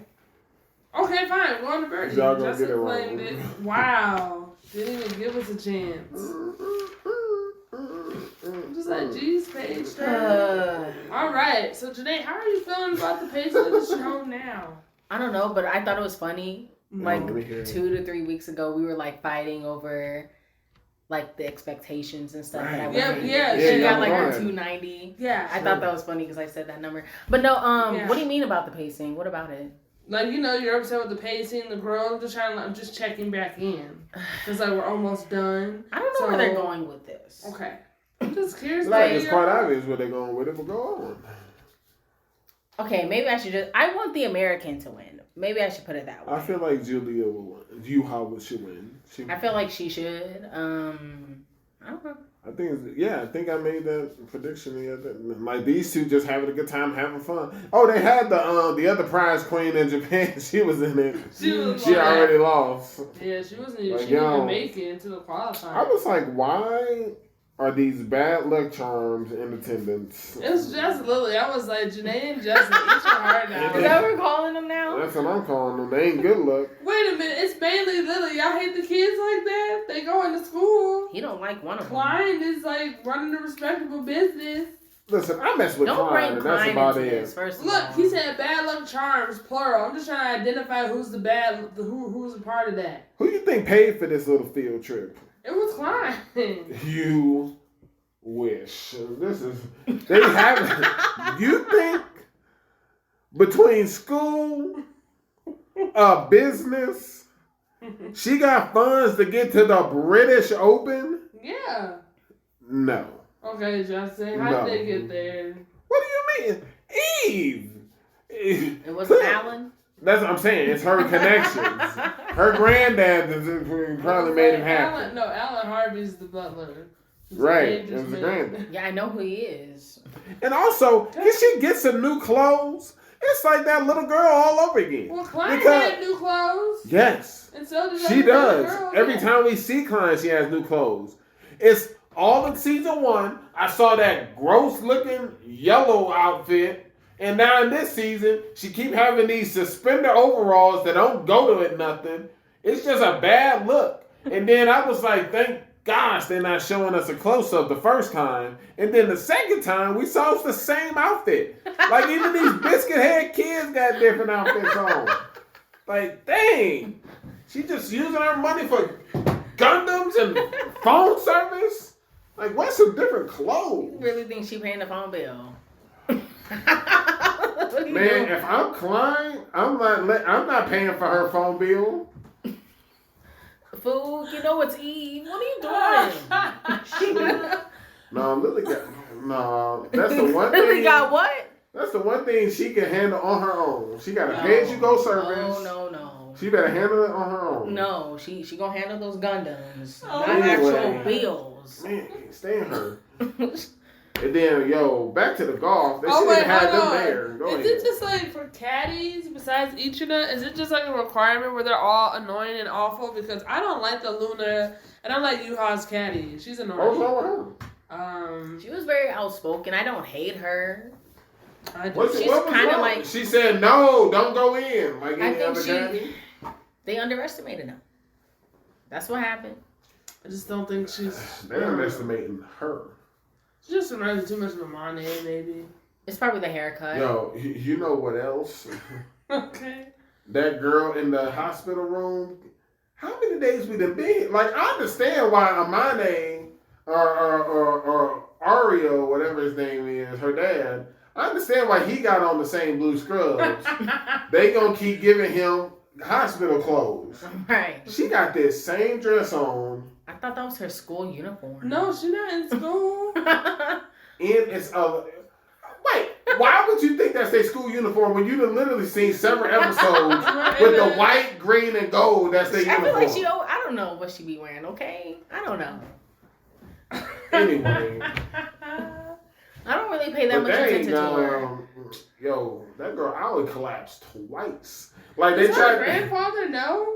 Okay, fine. Go on to Birdie. Y'all gonna Justin get it claimed wrong. it. Wow. Didn't even give us a chance. Just like, geez, page all right. So, Jenae, how are you feeling about the pacing of the show now? I don't know, but I thought it was funny. Like 2 to 3 weeks ago, we were like fighting over like the expectations and stuff. Right. That she got like her 290. Yeah, I thought that was funny because I said that number. But no, what do you mean about the pacing? What about it? Like, you're upset with the pacing, the girl. I'm just checking back in. It's like we're almost done. I don't know where they're going with this. Okay, I'm just curious. Like it's quite obvious where they're going with it, but go on. Okay, maybe I should I want the American to win. Maybe I should put it that way. I feel like Julia will win. Should win. I feel like she should. I don't know. I think I made that prediction the other. Like these two just having a good time, having fun. Oh, they had the other prize queen in Japan. She was in it. She already lost. Yeah, she wasn't. She didn't even make it into the qualifier. I was like, why are these bad luck charms in attendance? It was just Lily. I was like, Jenae and Justin, eat your heart out. Is that what we're calling them now? That's what I'm calling them. They ain't good luck. Wait a minute. It's mainly Lily. Y'all hate the kids like that? They going to school. He don't like one of them. Klein is like running a respectable business. Listen, I mess with Klein, and that's about it. Look, he said bad luck charms, plural. I'm just trying to identify who's who's a part of that. Who you think paid for this little field trip? It was Klein. You wish. They haven't. You think between school, business, she got funds to get to the British Open? Yeah. No. Okay, Justin, how did they get there? What do you mean? Eve! It wasn't Alan? That's what I'm saying. It's her connections. Her granddad probably made him happen. Alan Harvey's the butler. Right. It was the granddad. Yeah, I know who he is. And also, she gets some new clothes. It's like that little girl all over again. Well, Klein had new clothes. Yes. And so did she does. Girl, Every time we see Klein, she has new clothes. It's all in season 1. I saw that gross looking yellow outfit. And now in this season, she keep having these suspender overalls that don't go to it nothing. It's just a bad look. And then I was like, thank gosh, they're not showing us a close-up the first time. And then the second time, we saw it's the same outfit. Like, even these biscuit-head kids got different outfits on. Like, dang. She just using her money for Gundams and phone service? Like, what's some different clothes? You really think she paying the phone bill? Man, if I'm Klein, I'm not paying for her phone bill. Fool, you know it's Eve. What are you doing? No, Lily got that's the one thing. Lily got what? That's the one thing she can handle on her own. She got a pay-as-you-go service. No. She better handle it on her own. No, she gonna handle those Gundams, not actual bills. Man, can't stand her. And then, back to the golf. They should have had them there. Is it just like for caddies besides Ichida? Is it just like a requirement where they're all annoying and awful? Because I don't like the Luna, and I like Yuha's caddy. She's annoying. What's wrong with her? She was very outspoken. I don't hate her. She's kind of like. She said, "No, don't go in." Like any other caddy. They underestimated her. That's what happened. I just don't think she's. They're underestimating her. She just reminds me too much of Amane, maybe. It's probably the haircut. You know what else? Okay. That girl in the hospital room. How many days we done been? Like, I understand why Amane or Ario, whatever his name is, her dad. I understand why he got on the same blue scrubs. They gonna keep giving him hospital clothes. Right. She got this same dress on. I thought that was her school uniform. No, she's not in school. Wait, why would you think that's their school uniform when you've literally seen several episodes with the white, green, and gold? That's their uniform. I feel like I don't know what she be wearing. Okay, I don't know. Anyway, I don't really pay that much attention to her. That girl Ollie collapsed twice. Like Does her grandfather know?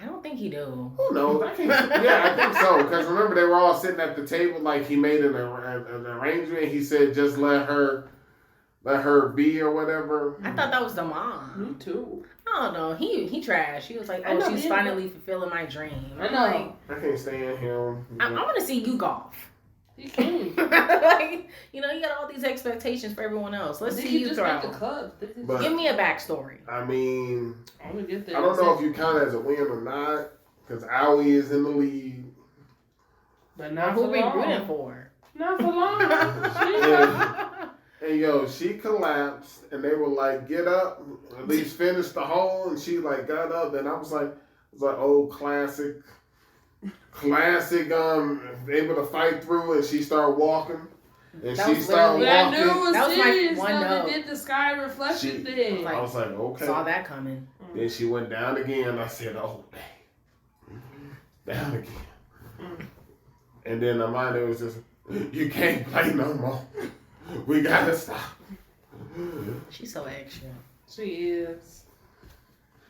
I don't think he do. Who knows? I think so. Because remember, they were all sitting at the table like he made an arrangement. He said, just let her be or whatever. I thought that was the mom. Me too. I don't know. He trashed. He was like, she's finally fulfilling my dream. I know. I can't stand him. I want to see you golf. He can. Like, you got all these expectations for everyone else. Let's see you throw. Give me a backstory. I mean, I'm gonna get there. I don't know if you count it as a win or not, because Aoi is in the lead. But not who for we long. rooting for? Not for long. And she collapsed, and they were like, "Get up, at least finish the hole." And she like got up, and I was like, old classic, able to fight through, and she started walking. And she started walking. I knew it was that serious. Was my one note. They did the sky reflection thing. I was like, okay. Saw that coming. Then she went down again. I said, oh, dang. Down again. And then Amanda was just, you can't play no more. We gotta stop. She's so extra. She is.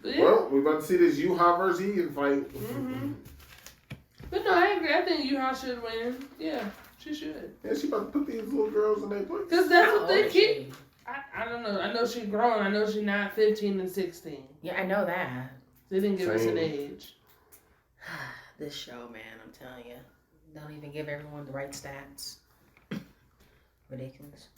Yeah. Well, we're about to see this Yuha versus Ian fight. Mm-hmm. But no, I agree. I think Yuha should win. Yeah, she should. Yeah, she about to put these little girls in their place. Because that's what they keep. I don't know. I know she's growing. I know she's not 15 and 16. Yeah, I know that. They didn't give us an age. This show, man, I'm telling you. Don't even give everyone the right stats. Ridiculous.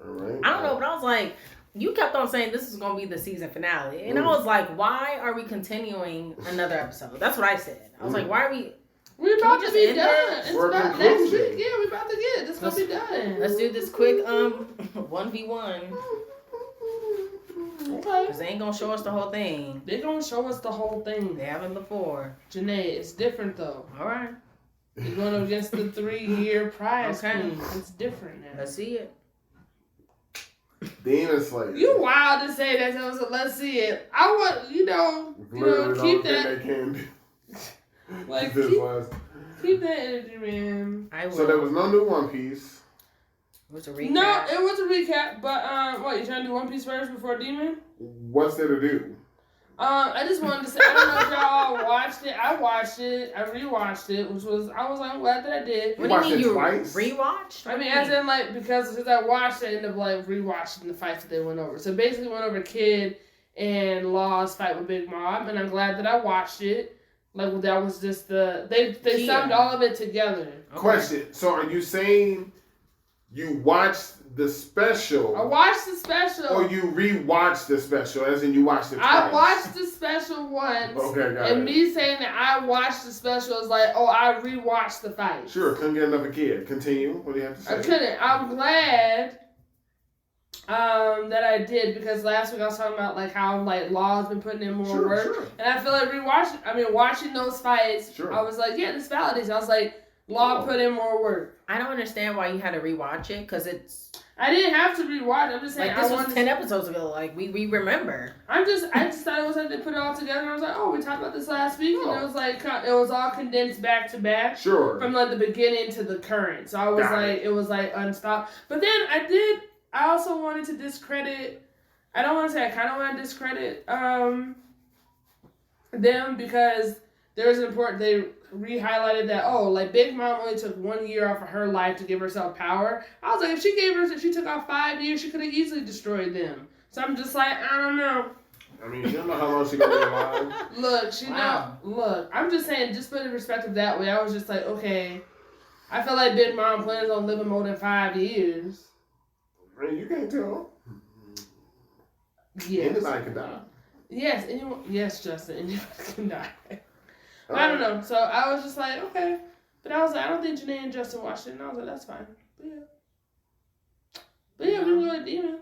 All right. I don't know, but I was like, you kept on saying this is going to be the season finale. And I was like, why are we continuing another episode? That's what I said. I was like, why are we... We're about to be done. It's about next week. Yeah, we're about to get it. It's going to be done. Let's do this quick 1v1. Okay. Because they ain't going to show us the whole thing. They're going to show us the whole thing. They haven't before. Jenae, it's different though. All right. You're going up against the 3-year prize queen. It's different now. Let's see it. Demon Slayer. You wild to say that, so let's see it. I want, keep that. Like, keep that energy, man. So there was no new One Piece. It was a recap. No, it was a recap, but what, you trying to do One Piece first before Demon? What's there to do? I just wanted to say, I don't know if y'all watched it. I watched it. I rewatched it, I'm glad that I did. What do you mean you rewatched? I mean, as in, like, because since I watched it, I ended up, like, rewatching the fights that they went over. So basically went over Kid and Law's fight with Big Mom, and I'm glad that I watched it. Like, that was just they summed all of it together. Okay. Question. So are you saying you watched the special? I watched the special. Or you rewatched the special, as in you watched it twice? I watched the special once. Okay, got it. And me saying that I watched the special is like, oh, I rewatched the fight. Sure, couldn't get another kid. Continue. What do you have to say? I couldn't. I'm glad that I did, because last week I was talking about like how like Law's been putting in more work. Sure. And I feel like watching those fights, I was like, yeah, this validates. I was like, Law put in more work. I don't understand why you had to rewatch it, because I didn't have to rewatch. I'm just saying. Like, this was 10 episodes ago. Like, we remember. I just thought it was like they put it all together. And I was like, oh, we talked about this last week. And it was like, it was all condensed back to back. Sure. From like the beginning to the current. So I was it was like unstopped. But then I also wanted to discredit, I don't want to say I kind of want to discredit them, because there's they re-highlighted that, oh, like Big Mom only took 1 year off of her life to give herself power. I was like, if she took off 5 years, she could have easily destroyed them. So I'm just like, I don't know. I mean, you don't know how long she's gonna be alive. Look, I'm just saying, just put it in perspective that way. I was just like, okay, I feel like Big Mom plans on living more than 5 years. I mean, you can't tell. Yes. Anybody can die. Yes, Justin, anybody can die. I don't know. So I was just like, okay. But I was like, I don't think Jenae and Justin watched it. And I was like, that's fine. But yeah, we can go to Demon.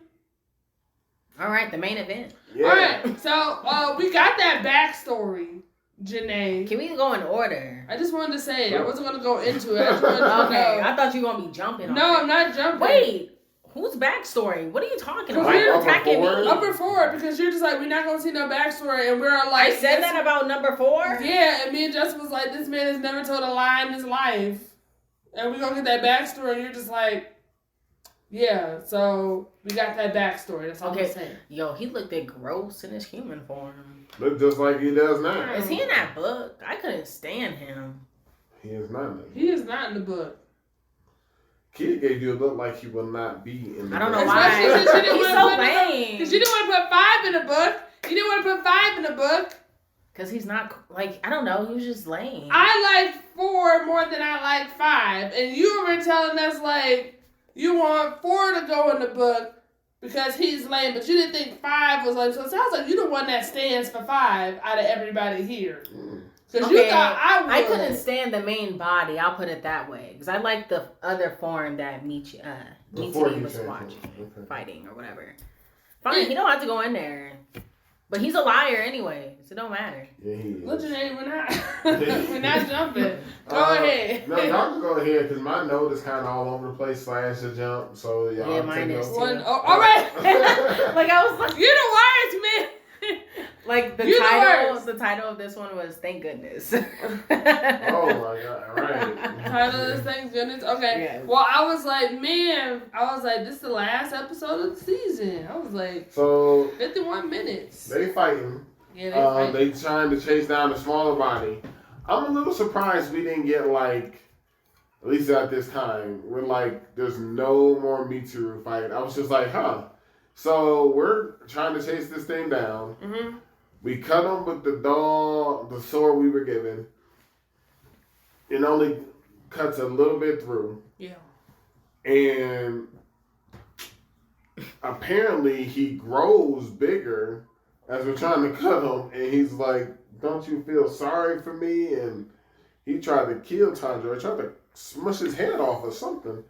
All right, the main event. Yeah. All right. So we got that backstory, Jenae. Can we go in order? I just wanted to say it. I wasn't going to go into it. Okay. I thought you were going to be jumping on No, I'm not jumping. Wait. Whose backstory? What are you talking about? You're attacking me. Number 4, because you're just like, we're not going to see no backstory, and we're like... I said that about number 4? Yeah, and me and Justin was like, this man has never told a lie in his life. And we're going to get that backstory, and you're just like, yeah, so we got that backstory. That's all I'm saying. Yo, he looked gross in his human form. Look just like he does now. Is he in that book? I couldn't stand him. He is not in the book. He is not in the book. Kid gave you a look like he will not be in the book. I don't know why. He's so lame. Because you didn't want to put 5 in the book. You didn't want to put 5 in the book. Because he's not, like, I don't know. He was just lame. I like 4 more than I like 5. And you were telling us, like, you want 4 to go in the book because he's lame. But you didn't think 5 was like, so it sounds like you're the one that stands for 5 out of everybody here. Because you thought I would. I couldn't stand the main body. I'll put it that way. Because I like the other form that Michi was watching, fighting or whatever. Fine, he don't have to go in there. But he's a liar anyway, so it don't matter. Yeah, he is. Look, Jenae, we're not jumping. Go ahead. No, y'all can go ahead, because my note is kind of all over the place / a jump. So y'all mine is too. All right. Like I was like, you're the worst, man. Like the title of this one was "Thank Goodness." Oh my god! All right. Title is "Thank Goodness." Okay. Yeah. Well, I was like, this is the last episode of the season. I was like, so 51 minutes. They fighting. Yeah, they trying to chase down the smaller body. I'm a little surprised we didn't get like, at least at this time, we're like, there's no more Mitsuru fight. I was just like, huh. So we're trying to chase this thing down. Mm-hmm. We cut him with the sword we were given. It only cuts a little bit through. Yeah. And apparently he grows bigger as we're trying to cut him. And he's like, don't you feel sorry for me? And he tried to kill Tanjiro. He tried to smush his head off or something.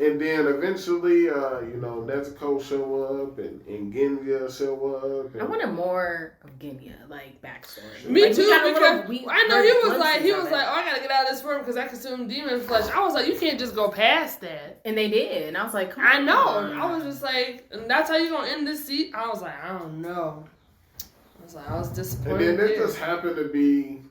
And then eventually, Nezuko show up and Genya show up. And I wanted more of Genya, like backstory. Me like, too, because I know he was like, oh, I gotta get out of this room because I consume demon flesh. I was like, you can't just go past that. And they did, and I was like, come I know. on. I was just like, and that's how you gonna end this seat? I was like, I don't know. I was disappointed. And then there just happened to be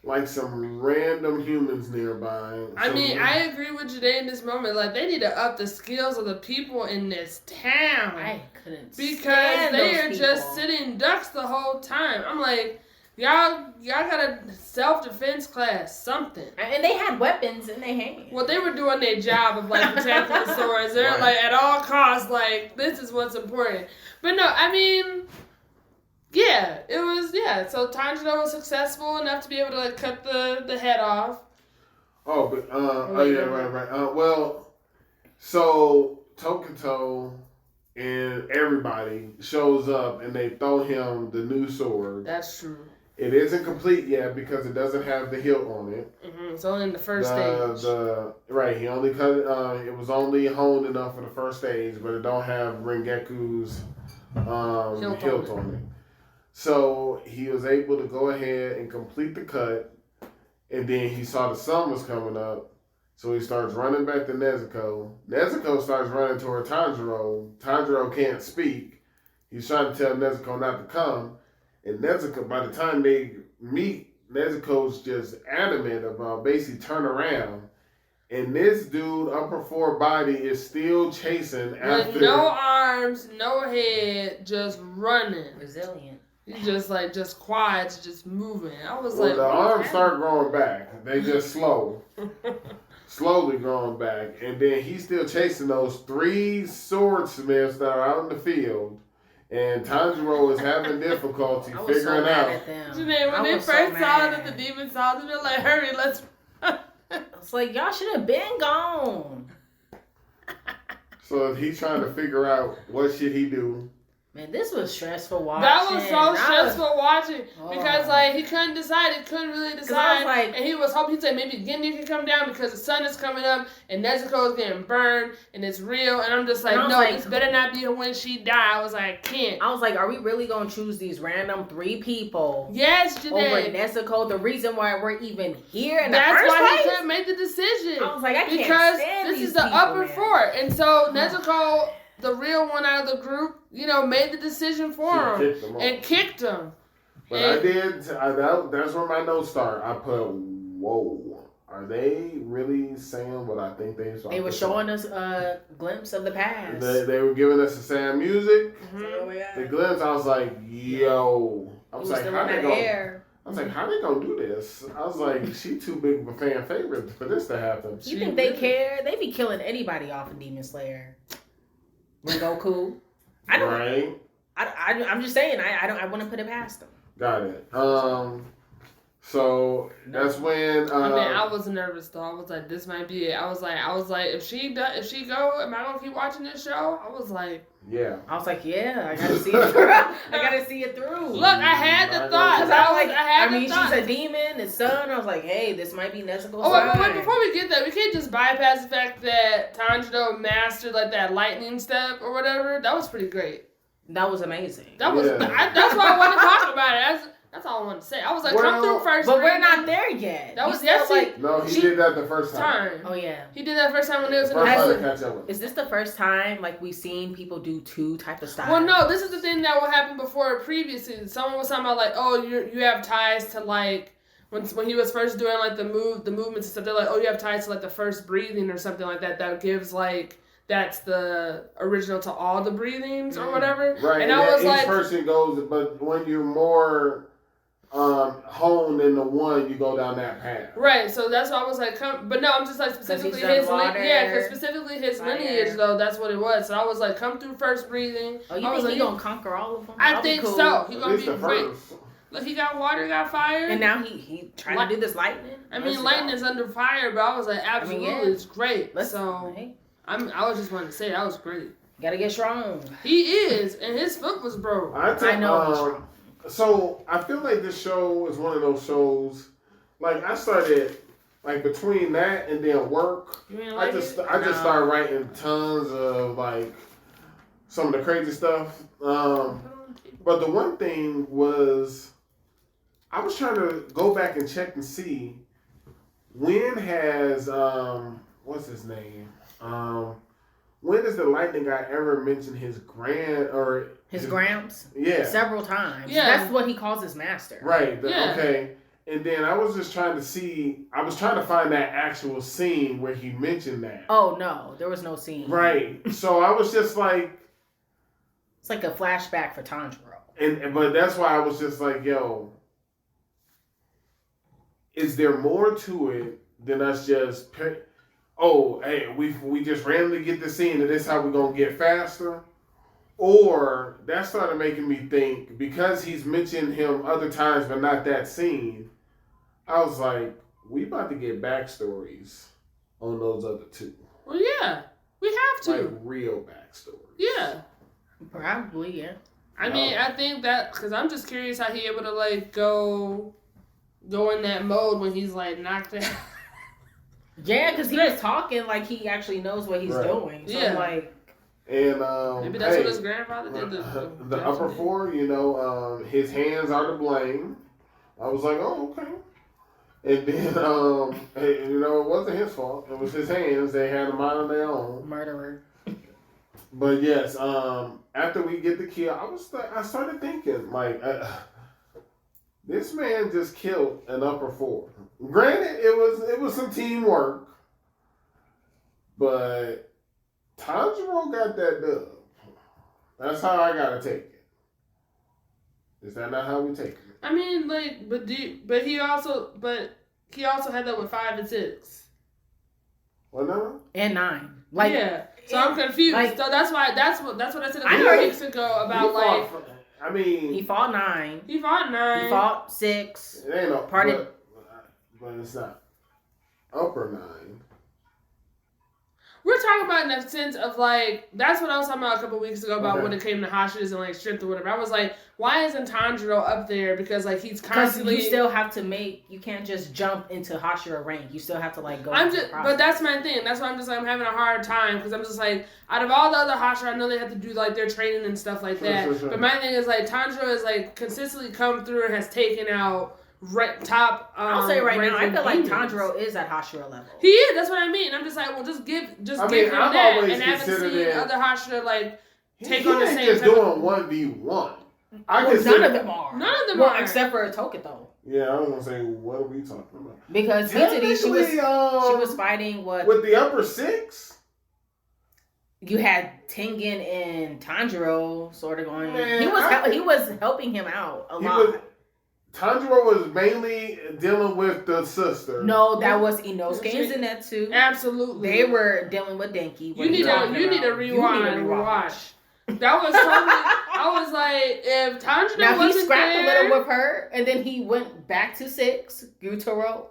like some random humans nearby. I mean, I agree with Jenae in this moment. Like, they need to up the skills of the people in this town. I couldn't because they are just sitting ducks the whole time. I'm like, y'all got a self-defense class, something. And they had weapons in their hands. Well, they were doing their job of like protecting the swords. They're right. Like, at all costs, like, this is what's important. But no, I mean, yeah, it was, so Tanjiro was successful enough to be able to like cut the head off. Oh, but, right. Well, so Tokuto and everybody shows up and they throw him the new sword. That's true. It isn't complete yet because it doesn't have the hilt on it. Mm-hmm. It's only in the first stage. Right, he only cut it. It was only honed enough for the first stage, but it don't have Rengeku's hilt on it. So he was able to go ahead and complete the cut, and then he saw the sun was coming up, so he starts running back to Nezuko. Nezuko starts running toward Tanjiro. Tanjiro can't speak. He's trying to tell Nezuko not to come, and Nezuko, by the time they meet, Nezuko's just adamant about basically turn around. And this dude, upper four body, is still chasing after... With no arms, no head, just running. Resilient. He's just quiet, just moving. I was the arms start growing back. They just slowly growing back. And then he's still chasing those 3 swordsmiths that are out in the field. And Tanjiro is having difficulty figuring out. Jenae, when they first saw that the demon saw them, they're like, hurry, let's... It's like, y'all should have been gone. So he's trying to figure out what should he do. Man, this was stressful watching. That was so stressful watching because like he couldn't decide. He couldn't really decide. And he was hoping he said maybe Genya can come down because the sun is coming up and Nezuko is getting burned and it's real. And I'm just like, no, this better not be when she died. I was like, I can't. I was like, are we really gonna choose these random 3 people? Yes, Jenae. Over Nezuko, the reason why we're even here in the first place. That's why he couldn't make the decision. I was like, I can't because stand this these is the people, upper man. 4, and so Nezuko, the real one out of the group, made the decision for him and kicked him. But that's where my notes start. I put, whoa, are they really saying what I think they are? They were showing us a glimpse of the past. They were giving us the sad music. Mm-hmm. The glimpse, I was like, yo. I was like, how they gonna do this? I was like, she too big of a fan favorite for this to happen. You think they care? They be killing anybody off in Demon Slayer. Goku. I don't. Right. I'm just saying. I want to put it past them. Got it. So that's when. I was nervous though. I was like, this might be it. I was like, if she go, am I gonna keep watching this show? I was like, yeah. I was like, yeah, I gotta see it through. I gotta see it through. Look, I had the thoughts. She's a demon. It's sun. I was like, hey, this might be Nezuko's wait, before we get that, we can't just bypass the fact that Tanjiro mastered like that lightning step or whatever. That was pretty great. That was amazing. That's why I wanted to talk about it. That's all I wanted to say. I was like, come through first. But we're not there yet. That was he did that the first time. Oh yeah. He did that first time when it was in the house. Is this the first time we've seen people do 2 type of styles? Well, no. This is the thing that will happen before previously. Someone was talking about like, oh, you have ties to like when he was first doing like the movements and stuff. They're like, oh, you have ties to like the first breathing or something like that. That gives like. That's the original to all the breathings or whatever. Right. And I was each person goes, but when you're more honed in the one, you go down that path. Right. So that's why I was like, but no, I'm just like specifically his lineage though. That's what it was. So I was like, come through first breathing. Oh, you think he's gonna conquer all of them? I think so. He's gonna be great. Look, he got water, he got fire. And now he trying to do this lightning. I mean, lightning is under fire, but I was like, absolutely, it's great. I was just wanting to say that was great. Gotta get strong. He is, and his foot was broke. I know. So I feel like this show is one of those shows. Like I started like between that and then work, I just started writing tons of like some of the crazy stuff. But the one thing was, I was trying to go back and check and see when has what's his name? When has the lightning guy ever mentioned his his gramps? Yeah, several times. Yeah, that's what he calls his master. Right. Okay. And then I was just trying to see. I was trying to find that actual scene where he mentioned that. Oh no, there was no scene. Right. So I was just like, it's like a flashback for Tanjiro. But that's why I was just like, yo, is there more to it than us just hey, we just randomly get the scene and this is how we're gonna get faster? Or that started making me think, because he's mentioned him other times but not that scene, I was like, we about to get backstories on those other two. Well, yeah, we have to. Like real backstories. Yeah. Probably, yeah. I mean, I think that, because I'm just curious how he able to, like, go in that mode when he's, like, knocked out. Yeah, because he was talking like he actually knows what he's doing. So, like... And, maybe that's what his grandfather did. The upper four, his hands are to blame. I was like, oh, okay. And then, it wasn't his fault. It was his hands. They had a mind on their own. Murderer. But yes, after we get the kill, I started thinking, like, this man just killed an upper four. Granted, it was some teamwork, but Tanjiro got that dub. That's how I gotta take it. Is that not how we take it? I mean, like, but he also had that with 5 and 6. What number? And 9. Like, yeah. So I'm confused. Like, so that's what I said a few weeks ago about he fought 9. He fought 9. He fought 6. It ain't no but it's not upper 9. We're talking about in the sense of, like, that's what I was talking about a couple weeks ago about when it came to Hashiras and, like, strength or whatever. I was like, why isn't Tanjiro up there? Because, like, he's constantly... Because you still have to you can't just jump into Hashira rank. You still have to, like, go but that's my thing. That's why I'm just, like, I'm having a hard time. Because I'm just, like, out of all the other Hashira, I know they have to do, like, their training and stuff like that. Sure. But my thing is, like, Tanjiro has, like, consistently come through and has taken out... top. I'll say right now, I feel like Tanjiro is at Hashira level. He is. That's what I mean. I'm just like, well, just give him that, and haven't seen other Hashira like take on the same. He's just doing 1v1. None of them are. None of them are, except for Tokito. Yeah, I was gonna say, what are we talking about? Because Mitsuki, she was fighting with the upper 6. You had Tengen and Tanjiro sort of going. Man, he was helping him out a lot. Tanjiro was mainly dealing with the sister. No, that was Inosuke's in that too. Absolutely. They were dealing with Denki. You need to rewind and watch. That was totally... I was like, if Tanjiro wasn't he scrapped a little with her, and then he went back to 6, Gyutaro.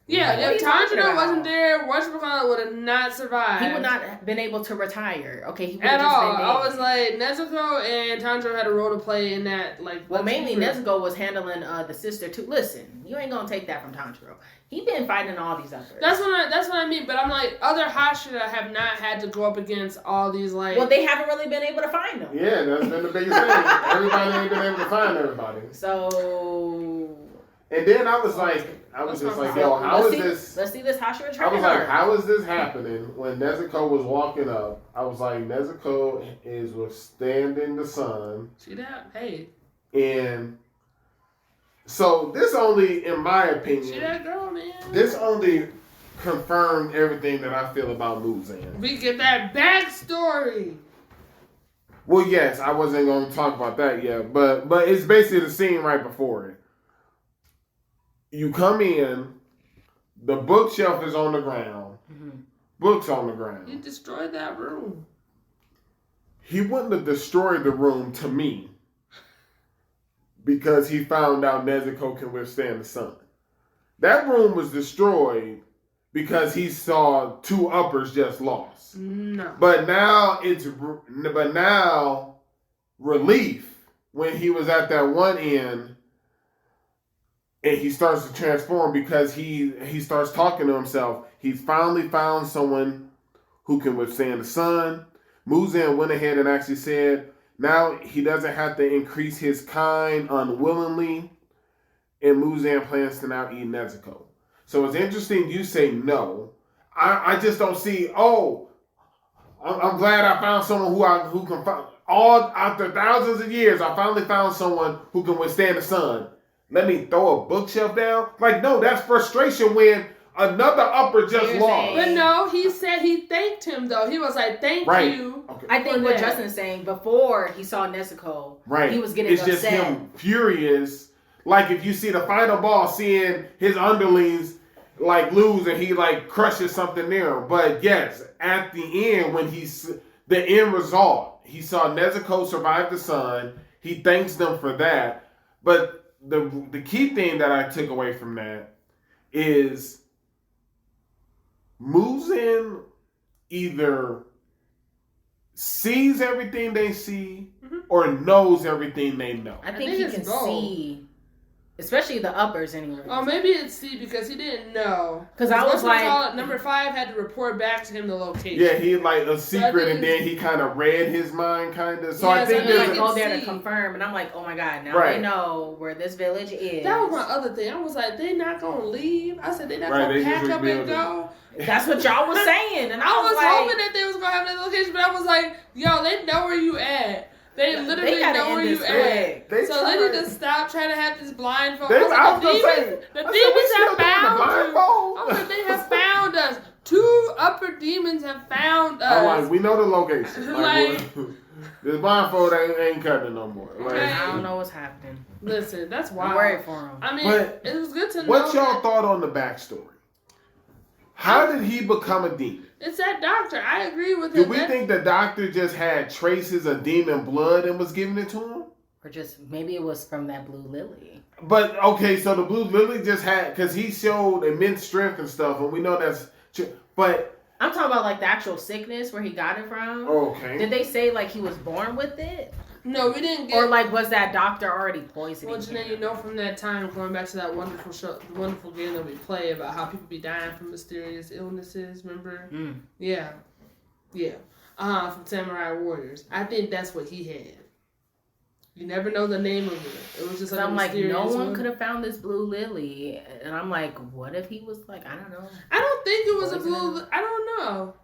Yeah, if Tanjiro wasn't there, whatchamacallit would have not survived. He would not have been able to retire. Okay, he would have just been dead. I was like, Nezuko and Tanjiro had a role to play in that. Like, well, mainly Nezuko was handling the sister too. Listen, you ain't gonna take that from Tanjiro. He been fighting all these others. That's what I mean. But I'm like, other Hashira have not had to go up against all these like. Well, they haven't really been able to find them. Yeah, that's been the biggest thing. Everybody ain't been able to find everybody. So. And then I was just like, yo, let's see this Hashira training. I was like, how is this happening? When Nezuko was walking up, I was like, Nezuko is withstanding the sun. See that? Hey. And so this only, in my opinion, see that girl, man. This only confirmed everything that I feel about Muzan. We get that backstory. Well, yes, I wasn't going to talk about that yet, but it's basically the scene right before it. You come in, the bookshelf is on the ground. Mm-hmm. Books on the ground. He destroyed that room. He wouldn't have destroyed the room to me because he found out Nezuko can withstand the sun. That room was destroyed because he saw 2 uppers just lost. No. But now relief when he was at that one end. And he starts to transform because he starts talking to himself. He's finally found someone who can withstand the sun. Muzan went ahead and actually said, now he doesn't have to increase his kind unwillingly. And Muzan plans to now eat Nezuko. So it's interesting you say no. I just don't see, I'm glad I found someone who can find, all after thousands of years, I finally found someone who can withstand the sun. Let me throw a bookshelf down? Like, no, that's frustration when another upper just lost. But no, he said he thanked him, though. He was like, thank you. Okay. I think what Justin's saying, before he saw Nezuko, he was getting upset. It's just him furious. Like, if you see the final boss, seeing his underlings, like, lose and he, like, crushes something there. But, yes, at the end, when the end result, he saw Nezuko survive the sun. He thanks them for that. But the key thing that I took away from that is Muzan either sees everything they see or knows everything they know. I think he can see, especially the uppers anyway. Oh, maybe it's C because he didn't know. Because I was like, number 5 had to report back to him the location. Yeah, he like a secret, and then he kind of read his mind, kind of. So I think he like go there to confirm, and I'm like, oh my god, now they know where this village is. That was my other thing. I was like, they not gonna leave. I said they not gonna pack up and go. That's what y'all was saying, and I was like, hoping that they was gonna have that location, but I was like, yo, they know where you at. They literally know where you at. So they need to stop trying to have this blindfold. The demons have found you. I was like, they have found us. 2 upper demons have found us. I'm like, we know the location. Like, this blindfold ain't cutting no more. Like, I don't know what's happening. Listen, that's wild. I'm worried for him. I mean, it was good to know. What y'all thought on the backstory? How did he become a demon? It's that doctor. I agree with him. Do we think the doctor just had traces of demon blood and was giving it to him? Or just, maybe it was from that blue lily. But, okay, so the blue lily just had, because he showed immense strength and stuff, and we know that's true. But I'm talking about, like, the actual sickness where he got it from. Okay. Did they say, like, he was born with it? No, we didn't get... Or, like, was that doctor already poisoning him? Jenae, you know from that time, going back to that wonderful show, wonderful game that we play about how people be dying from mysterious illnesses, remember? Yeah. From Samurai Warriors. I think that's what he had. You never know the name of it. It was just like I'm like, no one could have found this blue lily. And I'm like, what if he was like, I don't know. I don't think it was a blue... I don't know.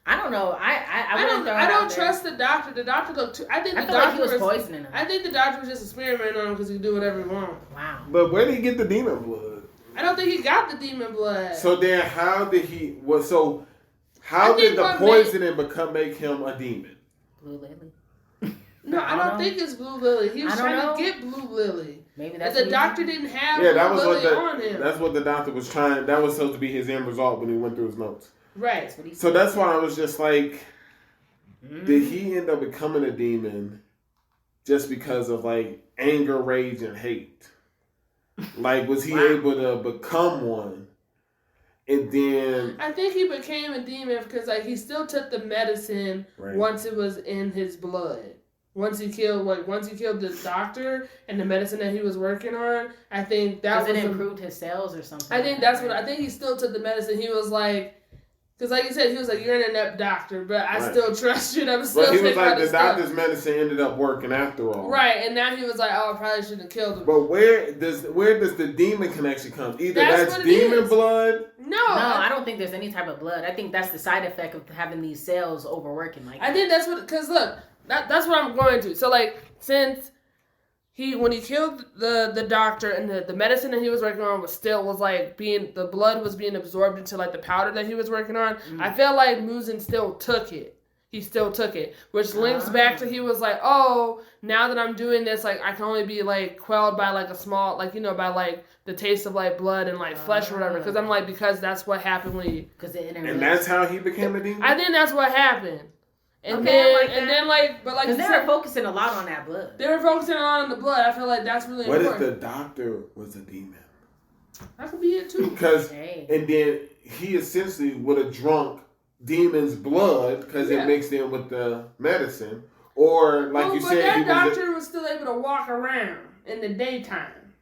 I don't know. I don't trust the doctor. The doctor looked too... I think the doctor like he was poisoning him. I think the doctor was just experimenting on him because he could do whatever he wanted. Wow. But where did he get the demon blood? I don't think he got the demon blood. So then how did he... How did the poisoning make him a demon? Blue lily. No, I don't think it's Blue Lily. He was trying to get Blue Lily. Maybe that's the doctor didn't have Blue Lily on him. That's what the doctor was trying. That was supposed to be his end result when he went through his notes. Right. So that's why I was just like, did he end up becoming a demon just because of like anger, rage, and hate? Like, was he able to become one? And then I think he became a demon because like he still took the medicine once it was in his blood. Once he killed the doctor and the medicine that he was working on, I think that was improved his cells or something. I think that's what I think. He still took the medicine. He was like, because like you said, he was like, "You're an inept doctor, but I still trust you." I'm still. But he was like, the doctor's medicine ended up working after all. Right, and now he was like, "Oh, I probably shouldn't have killed him." But where does the demon connection come? Either that's demon blood. No, I don't think there's any type of blood. I think that's the side effect of having these cells overworking. Like I think that's what. Because look. That's what I'm going to. So, like, since when he killed the doctor and the medicine that he was working on the blood was being absorbed into, like, the powder that he was working on, I feel like Muzan still took it. He still took it, which links back to he was like, oh, now that I'm doing this, like, I can only be, like, quelled by, like, a small, like, you know, by, like, the taste of, like, blood and, like, flesh or whatever. Because I'm like, because that's what happened when he... And that's how he became a demon? I think that's what happened. And then because they were focusing a lot on that blood. They were focusing a lot on the blood. I feel like that's really important. What if the doctor was a demon? That could be it too. Because and then he essentially would have drunk demon's blood because it mixed in with the medicine, or like you said, that doctor was still able to walk around in the daytime.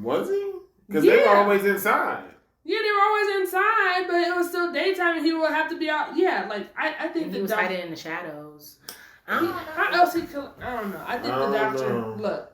Was he? Because they were always inside. Yeah, they were always inside, but it was still daytime, and he would have to be out. Yeah, like I think he was hiding in the shadows. How else he could? I don't know. I think the doctor. Look.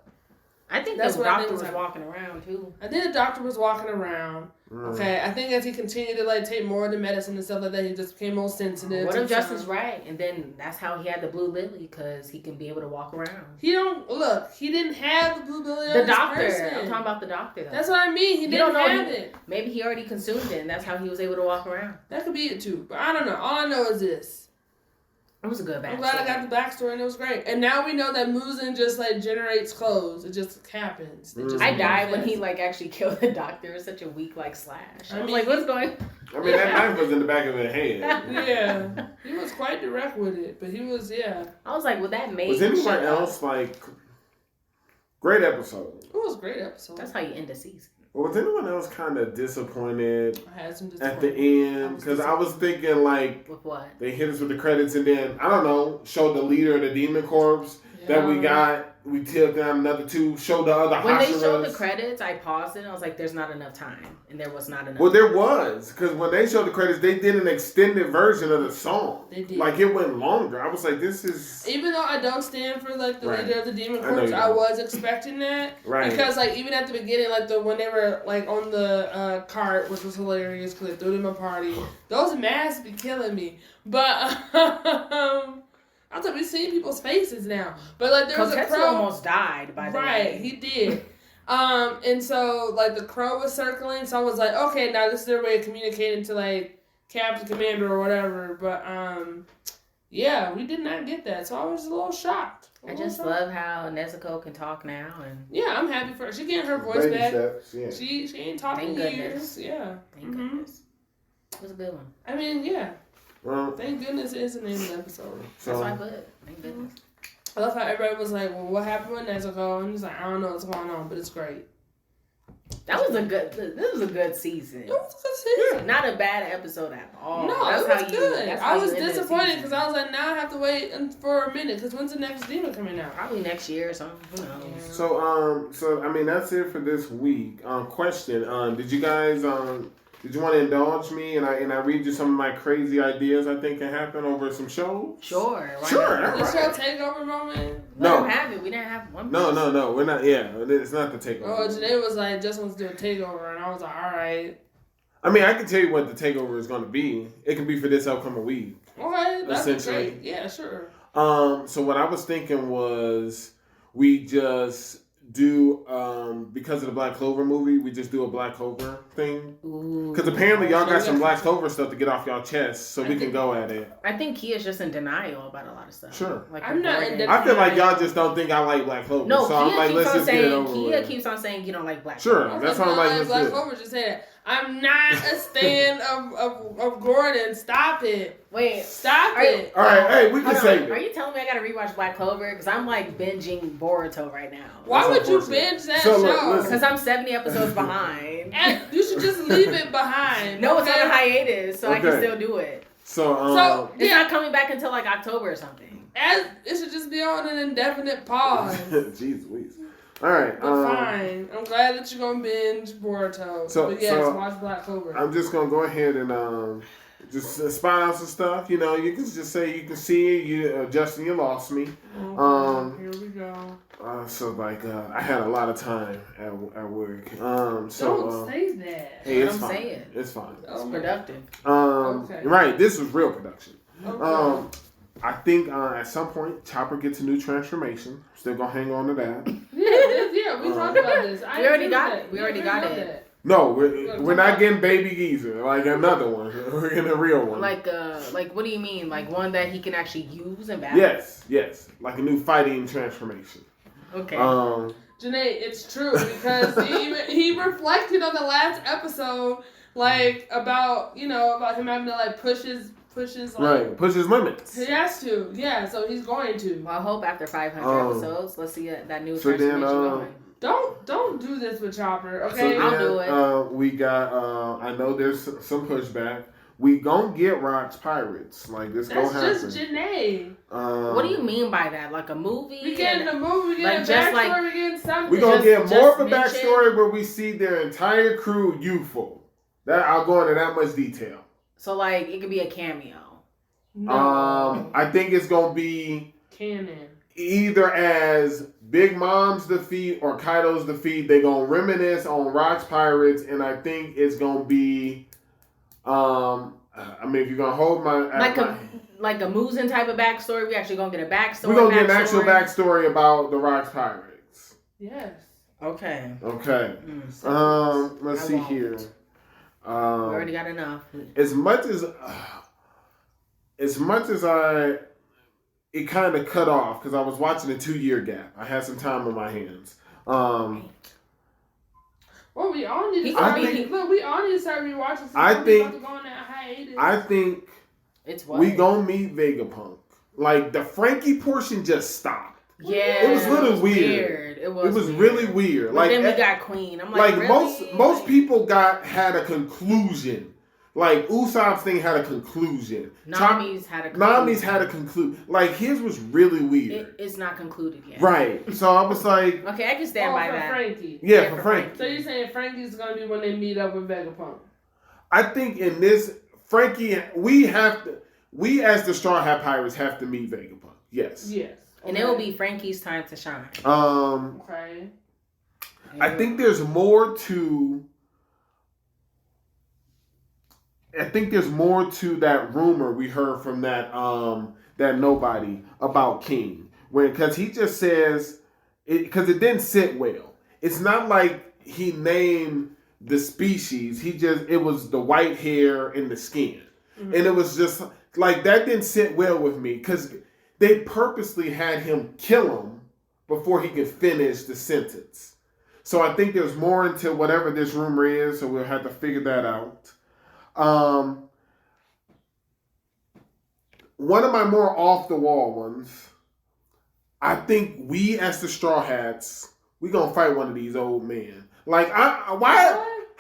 I think the doctor was walking around too. I think the doctor was walking around. Okay, I think as he continued to like take more of the medicine and stuff like that, he just became more sensitive. What if Justin's right, and then that's how he had the blue lily because he can be able to walk around. He didn't have the blue lily. The doctor. I'm talking about the doctor. Though. That's what I mean. He didn't have it. Maybe he already consumed it, and that's how he was able to walk around. That could be it too, but I don't know. All I know is this. It was a good backstory. I'm glad I got the backstory and it was great. And now we know that Muzan just like generates clothes. It just happens. I died when he like actually killed the doctor. It was such a weak like slash. I was like, what's going? I mean, that knife was in the back of his head. Yeah, he was quite direct with it, but he was I was like, well, that made. Was anyone else like? Great episode. It was a great episode. That's how you end a season. Was anyone else kind of disappointed I had some at the end? Because I was thinking like, with what? They hit us with the credits and then, I don't know, showed the leader of the Demon Corps that we got. We took down another 2, showed the other When they showed the credits, I paused it and I was like, there's not enough time. And there was not enough Well, there was. Because when they showed the credits, they did an extended version of the song. They did. Like, it went longer. I was like, this is... Even though I don't stand for, like, the leader of the Demon Corps, I was expecting that. Right. Because, like, even at the beginning, like, when they were, like, on the cart, which was hilarious because they threw them a party, those masks be killing me. But, I'm talking, we've seen people's faces now. But, like, there was a crow. almost died by the way. Right, he did. And so, like, the crow was circling, so I was like, okay, now this is their way of communicating to, like, Captain Commander or whatever. But, yeah, we did not get that, so I was a little shocked. I just love how Nezuko can talk now. And yeah, I'm happy for her. She getting her voice back. Steps, yeah. She ain't talking in years. Yeah. Thank goodness. It was a good one. I mean, yeah. Well, thank goodness it's the name of the episode. So, that's why I put it. Thank goodness. I love how everybody was like, well, what happened with Nezuko? And he's like, I don't know what's going on, but it's great. This was a good season. It was a good season. Not a bad episode at all. No, that's it was good. I was disappointed because I was like, now I have to wait for a minute because when's the next Demon coming out? Probably next year or something. Who knows? Yeah. So I mean, that's it for this week. Question: Did you guys did you want to indulge me and I read you some of my crazy ideas I think can happen over some shows? Sure. Sure. The show takeover moment? No. We have it. We didn't have one. No. We're not. Yeah, it's not the takeover. Oh, Jenae was like, just wants to do a takeover, and I was like, all right. I mean, I can tell you what the takeover is going to be. It can be for this upcoming week. Okay, that's great. Yeah, sure. So what I was thinking was we just do because of the Black Clover movie, we just do a Black Clover thing. Because apparently y'all got some Black Clover stuff to get off y'all chest, so we can go at it. I think Kia's just in denial about a lot of stuff. Sure. Like I'm not in denial. I feel like y'all just don't think I like Black Clover. No, so Kia I'm like, let's just get it over Kia with. keeps on saying you don't like Black Clover. Sure, that's what I'm like. Black Clover just said, I'm not a stan of Gordon. Stop it. Wait. Stop it. All right, hey, we can say it. Are you telling me I gotta rewatch Black Clover? Because I'm like binging Boruto right now. Why would you binge that show? Because I'm 70 episodes behind. And you should just leave it behind. No, it's on a hiatus, so I can still do it. So it's not coming back until like October or something. It should just be on an indefinite pause. Jeez Louise. All right. But fine. I'm glad that you're going to binge Boruto. But yes, watch Black Clover. I'm just going to go ahead and just spot out some stuff. You know, you can just say you can see it. Justin, you lost me. Here we go. So, like, I had a lot of time at work. Don't say that. Hey, it's Don't fine. say it. It's fine. It's productive. Okay. Right. This was real production. Okay. I think at some point Chopper gets a new transformation. Still gonna hang on to that. Yeah, we talked about this. We already got it. We already got it. No, we're not getting Baby Geezer. Like another one. We're getting a real one. Like what do you mean? Like one that he can actually use in battle? Yes. Like a new fighting transformation. Okay. Janae, it's true because he reflected on the last episode, like about him having to like push his limits. He has to, yeah. So he's going to. Well, I hope after 500 episodes, let's see that new transformation going. Don't do this with Chopper, okay? I'll do it. We got. I know there's some pushback, we gonna get Rock's Pirates. Like this gonna happen. That's just Jenae. What do you mean by that? Like a movie? We getting a movie, we getting a backstory, we getting something. We gonna get more of a backstory where we see their entire crew youthful. That I'll go into that much detail. So like it could be a cameo. No. I think it's gonna be canon. Either as Big Mom's defeat or Kaido's defeat. They gonna reminisce on Rock's Pirates, and I think it's gonna be. I mean, if you're gonna hold my like a Muzan type of backstory, we actually gonna get a backstory. We're gonna get an actual backstory about the Rock's Pirates. Yes. Okay. Okay. Let's see here. We already got enough. As much as it kind of cut off because I was watching a 2-year gap. I had some time on my hands. Well, we all need to start. We all need to start rewatching. I think it's what? We gonna meet Vegapunk. Like the Frankie portion just stopped. Yeah, it was really weird. It was really weird. But then we got Queen. I'm like really? most people had a conclusion. Like Usopp's thing had a conclusion. Nami's had a conclusion. Like his was really weird. It's not concluded yet. Right. So I was like, okay, I can stand by that. Frankie. Yeah, for Frankie. So you're saying Frankie's gonna be when they meet up with Vegapunk? I think in this Frankie, we as the Straw Hat Pirates have to meet Vegapunk. Yes. Yes. Okay. And it will be Frankie's time to shine. Okay. I think there's more to. I think there's more to that rumor we heard from that nobody about King, because he just says because it didn't sit well. It's not like he named the species. It was the white hair and the skin, and it was just like that didn't sit well with me because they purposely had him kill him before he could finish the sentence. So I think there's more into whatever this rumor is. So we'll have to figure that out. One of my more off the wall ones, I think we as the Straw Hats, we gonna fight one of these old men. Like, why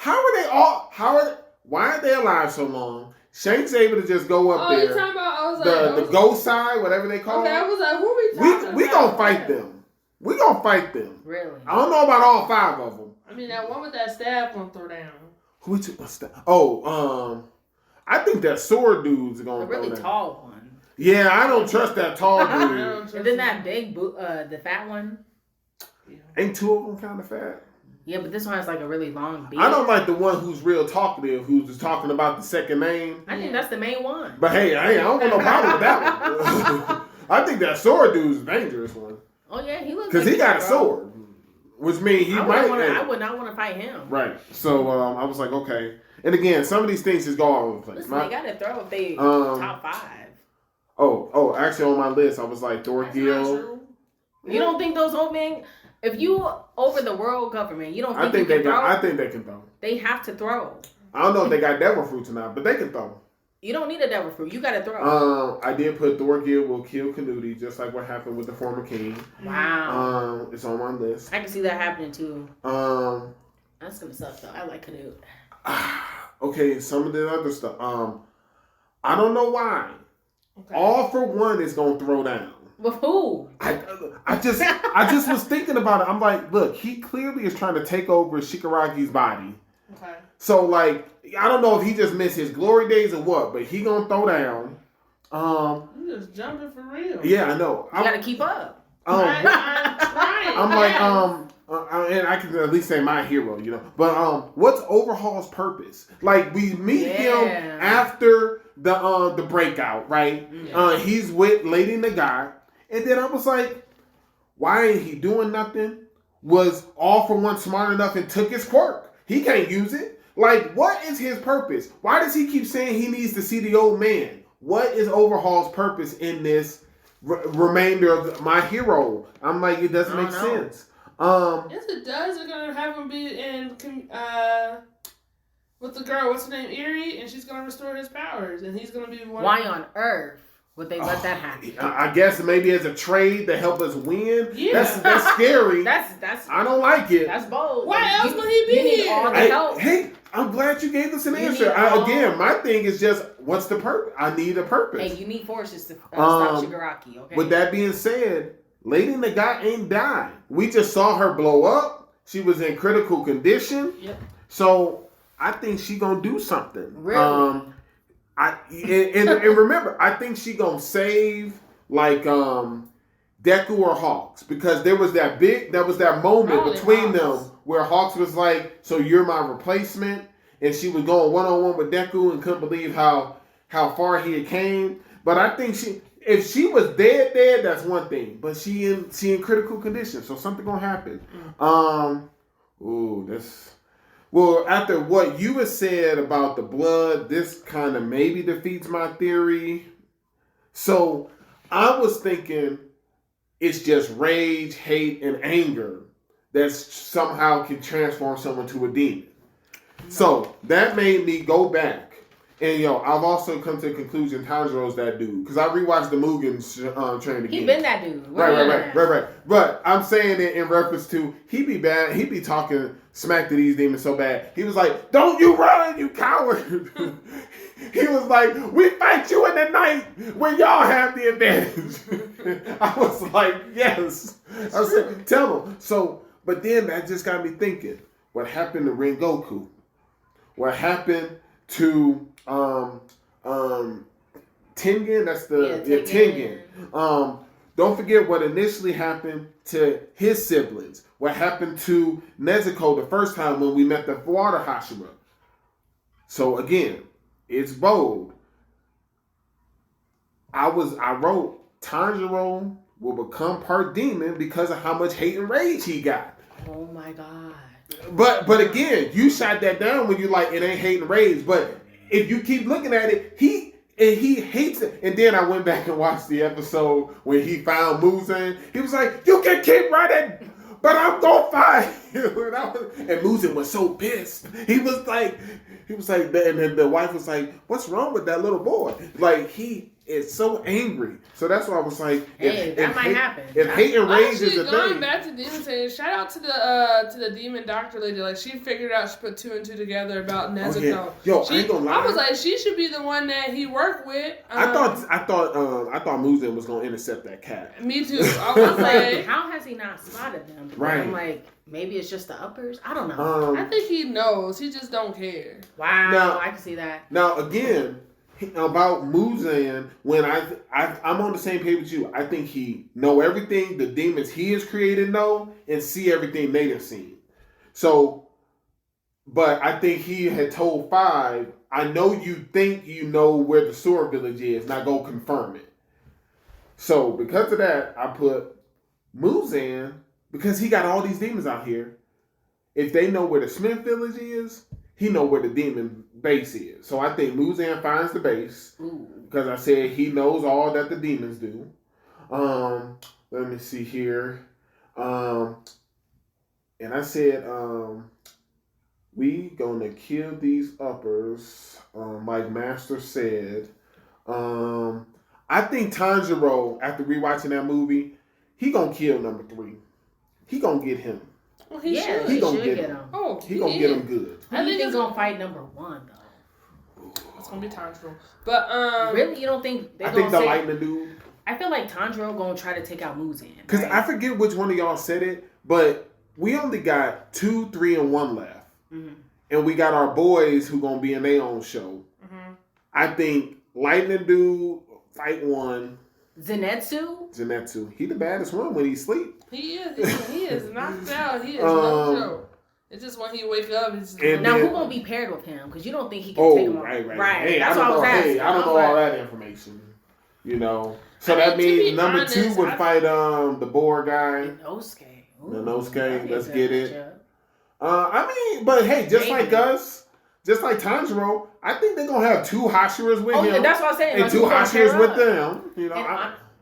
are they alive so long? Shank's able to just go up there. You talking about the ghost side, whatever they call it. I was like, who we talking about? We gonna fight them. We gonna fight them. Really? I don't know about all 5 of them. I mean, that one with that staff gonna throw down. Who took my staff? Oh, I think that sword dude's gonna throw down. A really tall one. Yeah, I don't trust that tall dude. And then that big, the fat one. Ain't 2 of them kind of fat? Yeah, but this one has like a really long beard. I don't like the one who's real talkative, who's just talking about the second name. I think that's the main one. But hey, I don't want no problem with that one. I think that sword dude's the dangerous one. Oh yeah, he looks because he got a sword, which means I would not want to fight him. Right. So I was like, okay. And again, some of these things just go all over the place. Listen, they got to throw if they top 5. Oh, actually on my list, I was like Thorgil. You don't think those old men? If you over the world government, you don't think they can throw? I think they can throw. They have to throw. I don't know if they got devil fruits or not, but they can throw. You don't need a devil fruit. You got to throw. I did put Thorgil will kill Canute, just like what happened with the former king. Wow. It's on my list. I can see that happening too. That's gonna suck though. I like Canute. Okay, some of the other stuff. I don't know why. Okay. All for One is gonna throw down. With who? I just was thinking about it. I'm like, look, he clearly is trying to take over Shikaragi's body. Okay. So like, I don't know if he just missed his glory days or what, but he gonna throw down. You just jumping for real. Yeah, I know. You gotta keep up. I'm trying. I'm like, and I can at least say my hero, you know. But what's Overhaul's purpose? Like we meet him after the breakout, right? Yeah. He's with Lady Nagai, and then I was like, why ain't he doing nothing? Was All for One smart enough and took his quirk? He can't use it. Like, what is his purpose? Why does he keep saying he needs to see the old man? What is Overhaul's purpose in this remainder of my hero? I'm like, it doesn't make sense. Yes, it does. They're gonna have him be in with the girl. What's her name? Eerie, and she's gonna restore his powers, and he's gonna be one. Why on earth would they let that happen? I guess maybe as a trade to help us win. Yeah, that's scary. That's. I don't like it. That's bold. Why else would he be here? Need all the help. Hey, I'm glad you gave us an answer. Again, my thing is just, what's the purpose? I need a purpose. Hey, you need forces to stop Shigaraki, okay? With that being said, Lady Naga ain't died. We just saw her blow up. She was in critical condition. Yep. So I think she gonna do something. Really? And remember, I think she gonna save like Deku or Hawks, because there was that moment between them where Hawks was like, "So you're my replacement," and she was going one-on-one with Deku and couldn't believe how far he had came. But I think if she was dead, that's one thing. But she in critical condition, so something gonna happen. Well, after what you had said about the blood, this kind of maybe defeats my theory. So I was thinking it's just rage, hate, and anger that somehow can transform someone to a demon. So that made me go back. And, I've also come to the conclusion Tanjiro's that dude. Because I rewatched the Mugen Train again. He been that dude. Right. But I'm saying it in reference to, he be bad. He be talking smack to these demons so bad. He was like, "Don't you run, you coward." He was like, "We fight you in the night when y'all have the advantage." I was like, yes. I said, tell him. So, but then that just got me thinking, what happened to Rengoku? What happened to Tengen? That's Tengen. Don't forget what initially happened to his siblings. What happened to Nezuko the first time when we met the water Hashira. So again, it's bold. I wrote Tanjiro will become part demon because of how much hate and rage he got. Oh my God. But again, you shot that down when you're like, it ain't hate and rage. But if you keep looking at it, he hates it. And then I went back and watched the episode when he found Muzan. He was like, "You can keep running, but I'm gonna fight you." And Muzan was so pissed. He was like, and then the wife was like, "What's wrong with that little boy?" Like, he is so angry. So that's why I was like, that might happen. If hate and rage is a thing. Going back to Demon Slayer, shout out to the demon doctor lady. Like, she figured out, she put 2 and 2 together about Nezuko. Oh, yeah. Yo, I ain't gonna lie. I was like, she should be the one that he worked with. I thought Muzan was gonna intercept that cat. Me too. I was like, how has he not spotted them? Right. I'm like, maybe it's just the uppers. I don't know. I think he knows. He just don't care. Wow. Now, I can see that. Now again, about Muzan, when I'm on the same page with you. I think he know everything the demons he has created know and see everything they have seen. So, but I think he had told 5, "I know you think you know where the Sword Village is. Now go confirm it." So because of that, I put Muzan, because he got all these demons out here. If they know where the Smith Village is, he know where the demon base is. So I think Muzan finds the base. Because I said he knows all that the demons do. Let me see here. And I said, we gonna kill these uppers, like Master said. I think Tanjiro, after rewatching that movie, he gonna kill number 3. He gonna get him. Well, he should. He gonna get him. Oh, he gonna get him good. I think he's gonna fight number 1 though. It's gonna be Tanjiro. But really, you don't think? I think the lightning dude. I feel like Tanjiro gonna try to take out Muzan. Because I forget which one of y'all said it, but we only got 2, 3, and 1 left, and we got our boys who gonna be in their own show. I think lightning dude fight 1. Zenitsu. He the baddest one when he sleep. He is knocked out. He is no joke. It's just when he wake up. Now who gonna be paired with him? Because you don't think he can take him on. Right. Hey, that's what I was asking. I don't know all that information. So that means number 2 would fight the boar guy. Inosuke. Let's get it. But hey, just like us, just like Tanjiro, I think they're gonna have 2 Hashiras with him. Yeah, that's what I'm saying. And 2 Hashiras with them.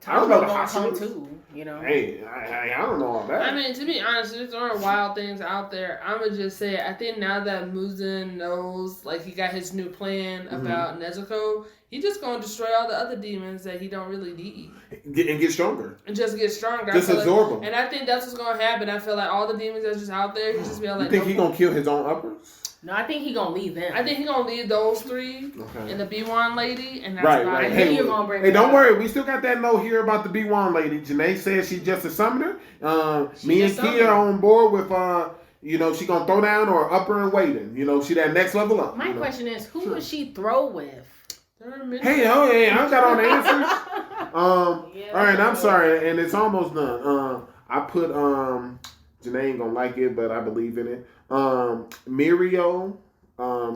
I don't know the Hashiras. Too. Hey, I don't know all that. I mean, to be honest, there's more wild things out there. I'm gonna just say, I think now that Muzan knows, like, he got his new plan about Nezuko, he just gonna destroy all the other demons that he don't really need. And get stronger. And just get stronger. Just absorb them. And I think that's what's gonna happen. I feel like all the demons that's just out there, he just be like, you think he gonna kill his own uppers? No, I think he gonna leave them. I think he gonna leave those three and the B1 lady, and that's right. Hey, you're gonna bring don't worry. We still got that note here about the B1 lady. Jenae says she's just a summoner. Me and Kia are on board with she gonna throw down or up her and waiting. She that next level up. My question is, who would she throw with? Hey, I got all the answers. All right, I'm sorry, and it's almost done. I put Jenae ain't gonna like it, but I believe in it. Mirio,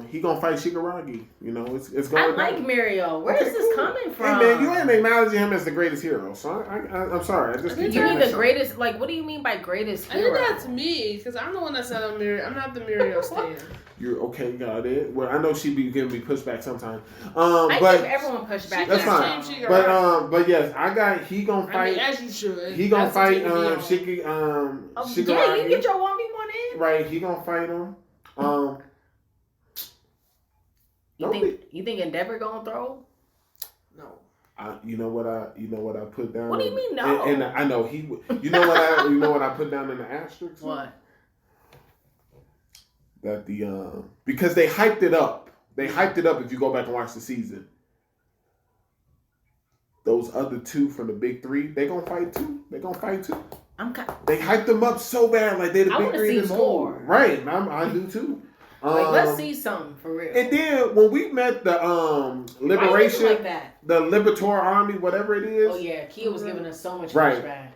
he gonna fight Shigaraki. It's going. I like Mirio. Where is this coming from? Hey man, you ain't acknowledging him as the greatest hero, so I'm sorry. I just keep you mean the greatest? Like, what do you mean by greatest hero? I think that's me, because I'm the one that said Mirio. I'm not the Mirio stan. You're okay, got it. Well, I know she be giving me pushback sometimes. I give everyone pushback. That's fine. But yes, he gonna fight. As you should. He gonna fight Shigaraki. Yeah, you get your 1v1 in. Right, he gonna fight him. You think Endeavor gonna throw? No. You know what I put down. What do you mean no? And I know he. You know what I put down in the asterisk. What? That because they hyped it up. They hyped it up. If you go back and watch the season, those other two from the big three, they gonna fight too. They hyped them up so bad, like they the big three in the school. Right, I do too. Let's see something for real. And then when we met the Liberation, the Liberator Army, whatever it is. Oh yeah, Kia was giving us so much pushback.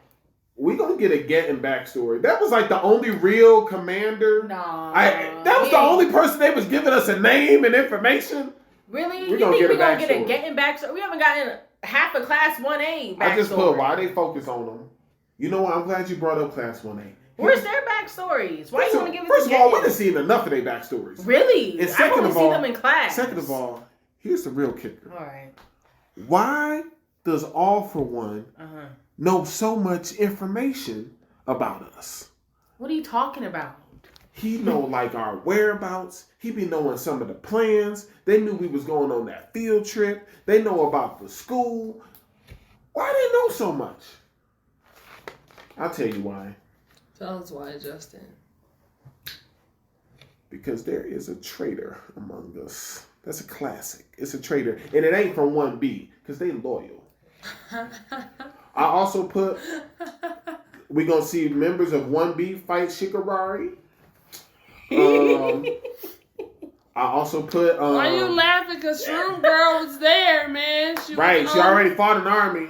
We gonna get a Getting backstory. That was like the only real commander. That was the only person they was giving us a name and information. Really? You think we're gonna get a Getting backstory? We haven't gotten half a Class 1A backstory. I just put why they focus on them. You know what? I'm glad you brought up Class 1A. Where's their backstories? Why you want to give it to First of all, we done seen enough of their backstories. Really? And second I of all, see them in class. Second of all, here's the real kicker. All right. Why does All For One know so much information about us? What are you talking about? He know like our whereabouts. He be knowing some of the plans. They knew we was going on that field trip. They know about the school. Why they know so much? I'll tell you why. Tell us why, Justin. Because there is a traitor among us. That's a classic. It's a traitor. And it ain't from 1B, because they loyal. I also put, we going to see members of 1B fight Shigaraki. I also put... why you laughing? Because Shroom Girl was there, man. She already fought an army.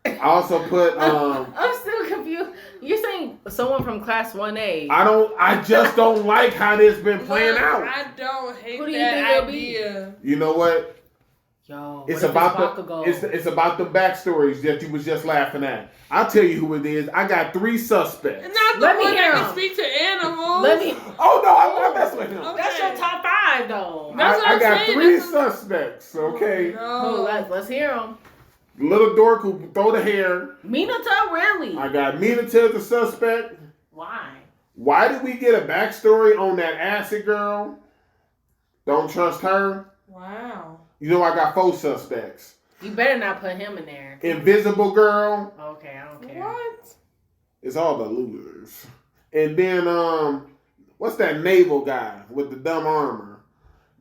I also put... I'm still confused. You're saying someone from Class 1A. I just don't like how this been playing out. I don't hate that idea. You know what? Yo, it's about the backstories that you was just laughing at. I'll tell you who it is. I got 3 suspects. Not the one that can speak to animals. Oh no, I'm messing with him. Okay. That's your top 5 though. I got 3 suspects. Okay. Oh, no. Let's hear them. Little dork who throw the hair. Minato, really? I got Minato the suspect. Why? Why did we get a backstory on that acid girl? Don't trust her. Wow. You know I got 4 suspects. You better not put him in there. Invisible girl. Okay, I don't care. What? It's all the losers. And then what's that naval guy with the dumb armor?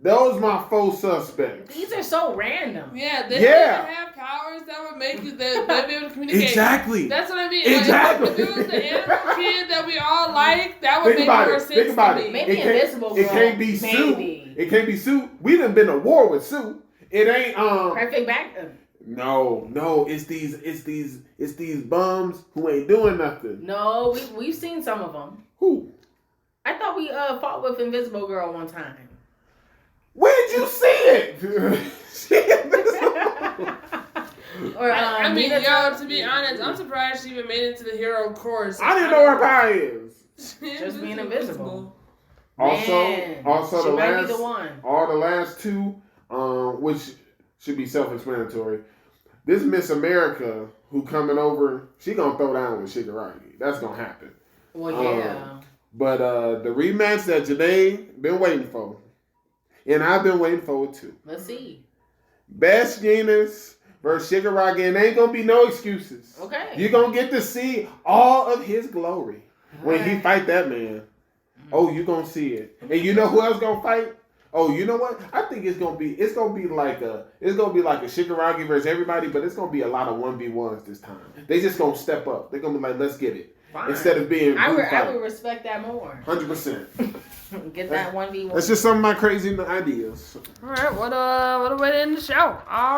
Those my 4 suspects. These are so random. Yeah, they have powers that would make you they'd be able to communicate. Exactly. That's what I mean. Exactly. Like, if it was the animal kid that we all like, that would make more sense Think about to it. me. Maybe Invisible Girl. It can't be Sue. It can't be Sue. We done been to war with Sue. It ain't Perfect back. No. It's these bums who ain't doing nothing. No, we've seen some of them. Who? I thought we fought with Invisible Girl one time. Where'd you see it? I mean, to be honest, I'm surprised she even made it to the hero course. I didn't know her power is. Just being invisible. Also she might be the one. All the last 2, which should be self-explanatory. This Miss America who coming over, she gonna throw down with Shigaraki. That's gonna happen. Well, yeah. But the rematch that Jenae been waiting for. And I've been waiting for it too. Let's see. Best Jenas versus Shigaraki, and ain't gonna be no excuses. Okay. You're gonna get to see all of his glory when he fight that man. Oh, you gonna see it, and you know who else gonna fight? Oh, you know what? I think it's gonna be like a Shigaraki versus everybody, but it's gonna be a lot of 1v1s this time. They just gonna step up. They're gonna be like, let's get it. Fine. Instead of being I would respect that more. 100%. Get that 1v1. That's just some of my crazy ideas. All right, what a way to end the show. All